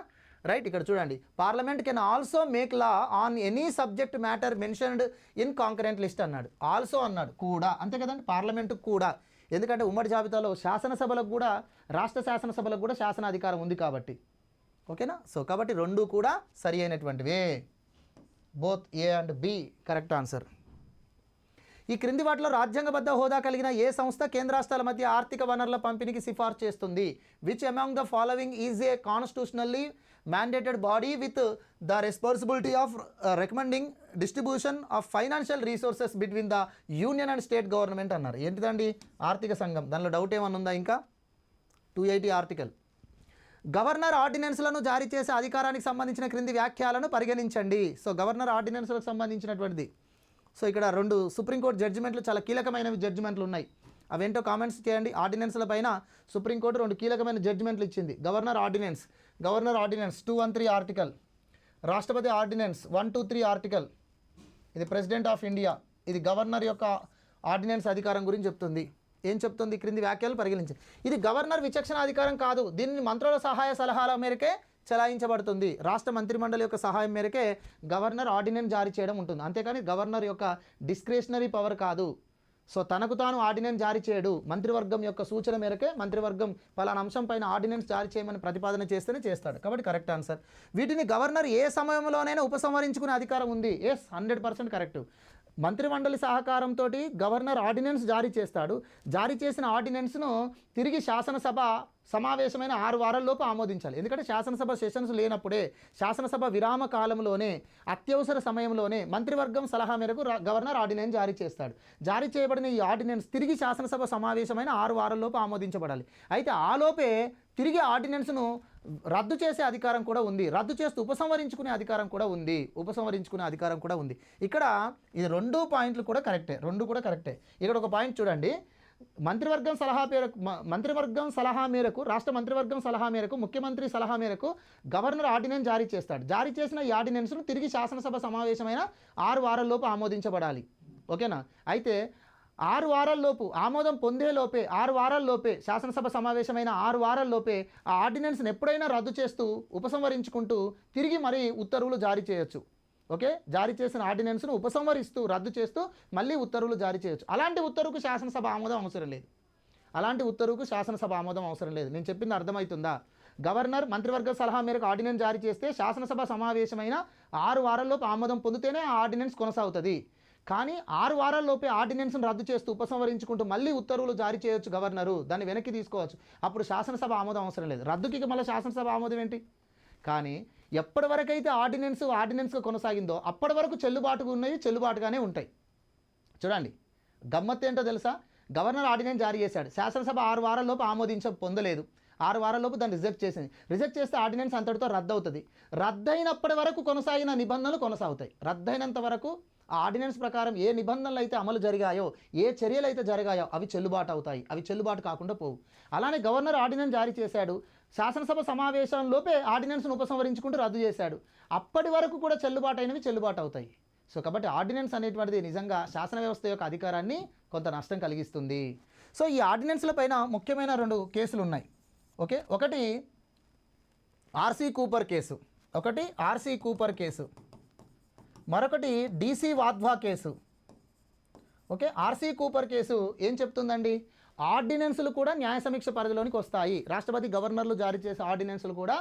రైట్. ఇక్కడ చూడండి, parliament can also make law on any subject matter mentioned in concurrent list అన్నాడు. ఆల్సో అన్నాడు, కూడా. అంతే కదండి, పార్లమెంటుకు కూడా. ఎందుకంటే ఉమ్మడి జాబితాలో శాసనసభలకు కూడా, రాష్ట్ర శాసనసభలకు కూడా శాసనాధికారం ఉంది కాబట్టి. ఓకేనా. సో కాబట్టి 2 కూడా సరి అయినటువంటివే. Both A and B correct answer. ఈ క్రింది వాటిలో రాజ్యాంగబద్ధ హోదా కలిగిన ఏ సంస్థ కేంద్ర రాష్ట్రాల మధ్య ఆర్థిక వనరుల పంపిణీకి సిఫార్సు చేస్తుంది? Which among the following is a constitutionally mandated body with the responsibility of recommending distribution of financial resources between the union and state government అన్నారు. ఏంటిదండి? ఆర్థిక సంఘం. దానిలో డౌట్ ఏమన్నా ఉందా? ఇంకా 280 ఆర్టికల్. గవర్నర్ ఆర్డినెన్స్లను జారీ చేసే అధికారానికి సంబంధించిన క్రింది వ్యాఖ్యలను పరిగణించండి. సో గవర్నర్ ఆర్డినెన్స్లకు సంబంధించినటువంటిది. సో ఇక్కడ 2 సుప్రీంకోర్టు జడ్జిమెంట్లు, చాలా కీలకమైనవి జడ్జిమెంట్లు ఉన్నాయి. అవేంటో కామెంట్స్ చేయండి. ఆర్డినెన్స్ల పైన సుప్రీంకోర్టు 2 కీలకమైన జడ్జిమెంట్లు ఇచ్చింది. గవర్నర్ ఆర్డినెన్స్ 213 ఆర్టికల్, రాష్ట్రపతి ఆర్డినెన్స్ 123 ఆర్టికల్. ఇది ప్రెసిడెంట్ ఆఫ్ ఇండియా, ఇది గవర్నర్ యొక్క ఆర్డినెన్స్ అధికారం గురించి చెప్తుంది. ఏం చెప్తుంది? క్రింది వ్యాఖ్యలు పరిగణించండి. ఇది గవర్నర్ విచక్షణ అధికారం కాదు. దీన్ని మంత్రుల సహాయ సలహాల మేరకే చలాయించబడుతుంది. రాష్ట్ర మంత్రిమండలి యొక్క సహాయం మేరకే గవర్నర్ ఆర్డినెన్స్ జారీ చేయడం ఉంటుంది. అంతేకాని గవర్నర్ యొక్క డిస్క్రిషనరీ పవర్ కాదు. సో తనకు తాను ఆర్డినెన్స్ జారీ చేయడు. మంత్రివర్గం యొక్క సూచన మేరకే మంత్రివర్గం పలానా అంశం పైన ఆర్డినెన్స్ జారీ చేయమని ప్రతిపాదన చేస్తేనే చేస్తాడు. కాబట్టి కరెక్ట్ ఆన్సర్. వీటిని గవర్నర్ ఏ సమయంలోనైనా ఉపసంహరించుకునే అధికారం ఉంది. Yes, 100% correct. మంత్రిమండలి సహకారంతో గవర్నర్ ఆర్డినెన్స్ జారీ చేస్తాడు. జారీ చేసిన ఆర్డినెన్స్ను తిరిగి శాసనసభ సమావేశమైన 6 వారాల్లోపు ఆమోదించాలి. ఎందుకంటే శాసనసభ సెషన్స్ లేనప్పుడే, శాసనసభ విరామ కాలంలోనే, అత్యవసర సమయంలోనే మంత్రివర్గం సలహా మేరకు గవర్నర్ ఆర్డినెన్స్ జారీ చేస్తాడు. జారీ చేయబడిన ఈ ఆర్డినెన్స్ తిరిగి శాసనసభ సమావేశమైన 6 వారాల్లోపు ఆమోదించబడాలి. అయితే ఆలోపే తిరిగి ఆర్డినెన్స్ను రద్దు చేసే అధికారం కూడా ఉంది. రద్దు చేస్తూ ఉపసంహరించుకునే అధికారం కూడా ఉంది. ఇక్కడ ఇది 2 పాయింట్లు కూడా కరెక్టే. 2 కూడా కరెక్టే. ఇక్కడ ఒక పాయింట్ చూడండి. మంత్రివర్గం సలహా మేరకు రాష్ట్ర మంత్రివర్గం సలహా మేరకు, ముఖ్యమంత్రి సలహా మేరకు గవర్నర్ ఆర్డినెన్స్ జారీ చేస్తాడు. జారీ చేసిన ఈ ఆర్డినెన్స్ను తిరిగి శాసనసభ సమావేశమైన 6 వారాల్లోపు ఆమోదించబడాలి. ఓకేనా. అయితే 6 వారాల్లోపు ఆమోదం పొందేలోపే, 6 వారాల్లోపే, శాసనసభ సమావేశమైన 6 వారాల్లోపే ఆ ఆర్డినెన్స్ని ఎప్పుడైనా రద్దు చేస్తూ ఉపసంహరించుకుంటూ తిరిగి మరీ ఉత్తర్వులు జారీ చేయొచ్చు. ఓకే, జారీ చేసిన ఆర్డినెన్స్ను ఉపసంహరిస్తూ రద్దు చేస్తూ మళ్ళీ ఉత్తర్వులు జారీ చేయొచ్చు. అలాంటి ఉత్తర్వుకు శాసనసభ ఆమోదం అవసరం లేదు. నేను చెప్పింది అర్థమవుతుందా? గవర్నర్ మంత్రివర్గ సలహా మేరకు ఆర్డినెన్స్ జారీ చేస్తే శాసనసభ సమావేశమైన 6 వారాల్లోపు ఆమోదం పొందితేనే ఆ ఆర్డినెన్స్ కొనసాగుతుంది. కానీ 6 వారాల్లోపే ఆర్డినెన్స్ను రద్దు చేస్తూ ఉపసంహరించుకుంటూ మళ్ళీ ఉత్తర్వులు జారీ చేయొచ్చు గవర్నరు. దాన్ని వెనక్కి తీసుకోవచ్చు. అప్పుడు శాసనసభ ఆమోదం అవసరం లేదు. రద్దుకి మళ్ళీ శాసనసభ ఆమోదం ఏంటి? కానీ ఎప్పటి వరకైతే ఆర్డినెన్స్గా కొనసాగిందో అప్పటి వరకు చెల్లుబాటుగానే ఉంటాయి. చూడండి, గమ్మత్తు ఏంటో తెలుసా? గవర్నర్ ఆర్డినెన్స్ జారీ చేశాడు. శాసనసభ 6 వారాల్లోపు పొందలేదు. 6 వారాలలోపు దాన్ని రిజెక్ట్ చేసింది. రిజెక్ట్ చేస్తే ఆర్డినెన్స్ అంతటితో రద్దు అవుతుంది. రద్దయినప్పటి వరకు కొనసాగిన నిబంధనలు కొనసాగుతాయి. రద్దయినంత వరకు ఆ ఆర్డినెన్స్ ప్రకారం ఏ నిబంధనలు అయితే అమలు జరిగాయో, ఏ చర్యలు అయితే జరిగాయో అవి చెల్లుబాటు అవుతాయి. అవి చెల్లుబాటు కాకుండా పోవు. అలానే గవర్నర్ ఆర్డినెన్స్ జారీ చేశాడు, శాసనసభ సమావేశంలోపే ఆర్డినెన్స్ను ఉపసంహరించుకుంటూ రద్దు చేశాడు. అప్పటి వరకు కూడా చెల్లుబాటు అయినవి చెల్లుబాటు అవుతాయి. సో కాబట్టి ఆర్డినెన్స్ అనేటువంటిది నిజంగా శాసన వ్యవస్థ యొక్క అధికారాన్ని కొంత నష్టం కలిగిస్తుంది. సో ఈ ఆర్డినెన్స్ల పైన ముఖ్యమైన 2 కేసులు ఉన్నాయి. ఓకే, ఒకటి ఆర్సీ కూపర్ కేసు, మరొకటి DC Wadhwa case. Okay, RC Cooper case ఏం చెప్తుందండి? ఆర్డినెన్సులు కూడా న్యాయ సమీక్ష పరిధిలోనికి వస్తాయి. రాష్ట్రపతి గవర్నర్లు జారీ చేసే ఆర్డినెన్సులు కూడా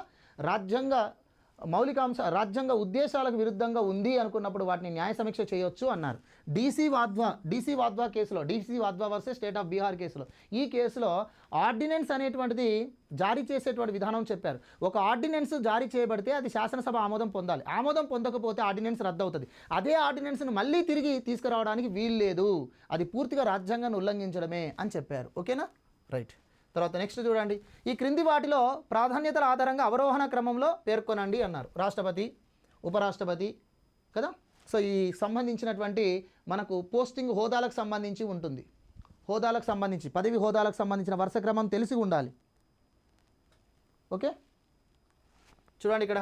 రాజ్యాంగ ఉద్దేశాలకు విరుద్ధంగా ఉంది అనుకున్నప్పుడు వాటిని న్యాయ సమీక్ష చేయొచ్చు అన్నారు. డీసీ వాధ్వా కేసులో, DC Wadhwa versus state of Bihar కేసులో, ఈ కేసులో ఆర్డినెన్స్ అనేటువంటిది జారీ చేసేటువంటి విధానం చెప్పారు. ఒక ఆర్డినెన్స్ జారీ చేయబడితే అది శాసనసభ ఆమోదం పొందాలి. ఆమోదం పొందకపోతే ఆర్డినెన్స్ రద్దు అవుతుంది. అదే ఆర్డినెన్స్ను మళ్ళీ తిరిగి తీసుకురావడానికి వీలు లేదు. అది పూర్తిగా రాజ్యాంగాన్ని ఉల్లంఘించడమే అని చెప్పారు. ఓకేనా, రైట్. తర్వాత నెక్స్ట్ చూడండి, ఈ క్రింది వాటిలో ప్రాధాన్యతల ఆధారంగా అవరోహణ క్రమంలో పేర్కొనండి అన్నారు. రాష్ట్రపతి, ఉపరాష్ట్రపతి కదా. సో ఈ సంబంధించినటువంటి మనకు పోస్టింగ్ హోదాలకు సంబంధించి ఉంటుంది. హోదాలకు సంబంధించి, పదవి హోదాలకు సంబంధించిన వరుస క్రమం తెలిసి ఉండాలి. ఓకే, చూడండి ఇక్కడ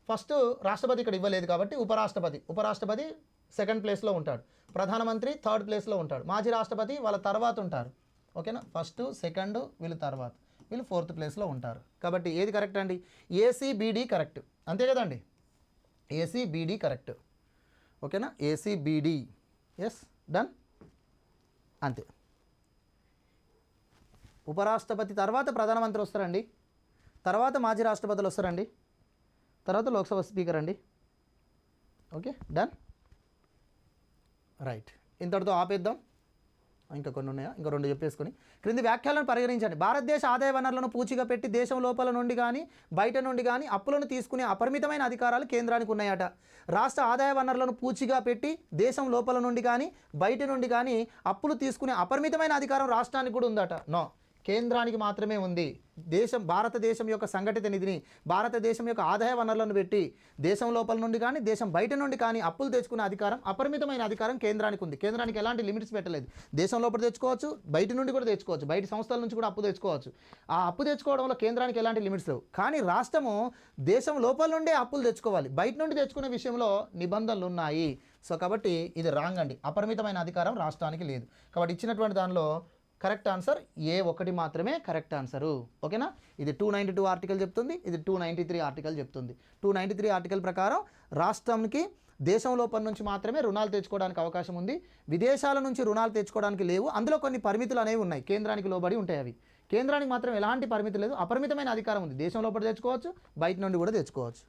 ఫస్ట్ రాష్ట్రపతి ఇక్కడ ఇవ్వలేదు కాబట్టి ఉపరాష్ట్రపతి సెకండ్ ప్లేస్లో ఉంటాడు, ప్రధానమంత్రి థర్డ్ ప్లేస్లో ఉంటాడు, మాజీ రాష్ట్రపతి వాళ్ళ తర్వాత ఉంటారు. ఓకేనా, ఫస్ట్ సెకండ్ వీళ్ళు తర్వాత, వీళ్ళు ఫోర్త్ ప్లేస్లో ఉంటారు. కాబట్టి ఏది కరెక్ట్ అండి? ఏసీబీడీ కరెక్ట్, అంతే కదండి, ఏసీబీడీ కరెక్ట్. ఓకేనా, ఏసీబీడీ, ఎస్, డన్, అంతే. ఉపరాష్ట్రపతి తర్వాత ప్రధానమంత్రి వస్తారండి, తర్వాత మాజీ రాష్ట్రపతులు వస్తారండి, తర్వాత లోక్సభ స్పీకర్ అండి. Okay, done, right. ఇంతటితో ఆపేద్దాం. ఇంకా కొన్ని ఉన్నాయా? ఇంకా 2 చెప్పేసుకొని క్రింది వ్యాఖ్యలను పరిగణించండి. భారతదేశ ఆదాయ వనరులను పూచిగా పెట్టి దేశం లోపల నుండి కానీ బయట నుండి కానీ అప్పులను తీసుకునే అపరిమితమైన అధికారాలు కేంద్రానికి ఉన్నాయట. రాష్ట్ర ఆదాయ వనరులను పూచిగా పెట్టి దేశం లోపల నుండి కానీ బయట నుండి కానీ అప్పులు తీసుకునే అపరిమితమైన అధికారం రాష్ట్రానికి కూడా ఉందట. నో, కేంద్రానికి మాత్రమే ఉంది. భారతదేశం యొక్క సంఘటిత నిధిని, భారతదేశం యొక్క ఆదాయ వనరులను పెట్టి దేశం లోపల నుండి కానీ దేశం బయట నుండి కానీ అప్పులు తెచ్చుకునే అధికారం, అపరిమితమైన అధికారం కేంద్రానికి ఉంది. కేంద్రానికి ఎలాంటి లిమిట్స్ పెట్టలేదు. దేశం లోపల తెచ్చుకోవచ్చు, బయట నుండి కూడా తెచ్చుకోవచ్చు, బయట సంస్థల నుంచి కూడా అప్పు తెచ్చుకోవచ్చు. ఆ అప్పు తెచ్చుకోవడంలో కేంద్రానికి ఎలాంటి లిమిట్స్ లేవు. కానీ రాష్ట్రము దేశం లోపల నుండే అప్పులు తెచ్చుకోవాలి, బయట నుండి తెచ్చుకునే విషయంలో నిబంధనలు ఉన్నాయి. సో కాబట్టి ఇది రాంగ్ అండి, అపరిమితమైన అధికారం రాష్ట్రానికి లేదు. కాబట్టి ఇచ్చినటువంటి దానిలో కరెక్ట్ ఆన్సర్ A1 మాత్రమే కరెక్ట్ ఆన్సరు. ఓకేనా, ఇది 292 ఆర్టికల్ చెప్తుంది, ఇది 293 ఆర్టికల్ చెప్తుంది. 293 ఆర్టికల్ ప్రకారం రాష్ట్రానికి దేశం లోపల నుంచి మాత్రమే రుణాలు తెచ్చుకోవడానికి అవకాశం ఉంది, విదేశాల నుంచి రుణాలు తెచ్చుకోవడానికి లేవు. అందులో కొన్ని పరిమితులు అనేవి ఉన్నాయి, కేంద్రానికి లోబడి ఉంటాయి. అవి కేంద్రానికి మాత్రం ఎలాంటి పరిమితి లేదు, అపరిమితమైన అధికారం ఉంది. దేశం లోపల తెచ్చుకోవచ్చు, బయట నుండి కూడా తెచ్చుకోవచ్చు.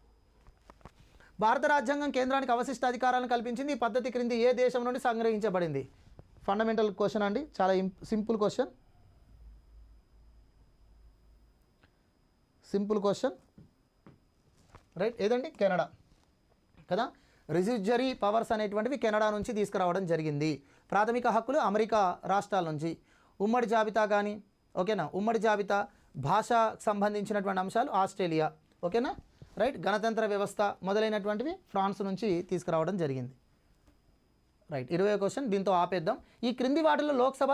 భారత రాజ్యాంగం కేంద్రానికి అవశిష్ట అధికారాలను కల్పించింది. ఈ పద్ధతి క్రింది ఏ దేశం నుండి సంగ్రహించబడింది? ఫండమెంటల్ క్వశ్చన్ అండి, చాలా సింపుల్ క్వశ్చన్, రైట్. ఏదండి? కెనడా కదా. రెసిడ్యూరీ పవర్స్ అనేటువంటివి కెనడా నుంచి తీసుకురావడం జరిగింది. ప్రాథమిక హక్కులు అమెరికా రాష్ట్రాల నుంచి. ఉమ్మడి జాబితా కానీ, ఓకేనా, ఉమ్మడి జాబితా భాషకు సంబంధించినటువంటి అంశాలు ఆస్ట్రేలియా. ఓకేనా, రైట్. గణతంత్ర వ్యవస్థ మొదలైనటువంటివి ఫ్రాన్స్ నుంచి తీసుకురావడం జరిగింది. రైట్. 20వ క్వశ్చన్, దీంతో ఆపేద్దాం. ఈ క్రింది వాటిలో లోక్సభ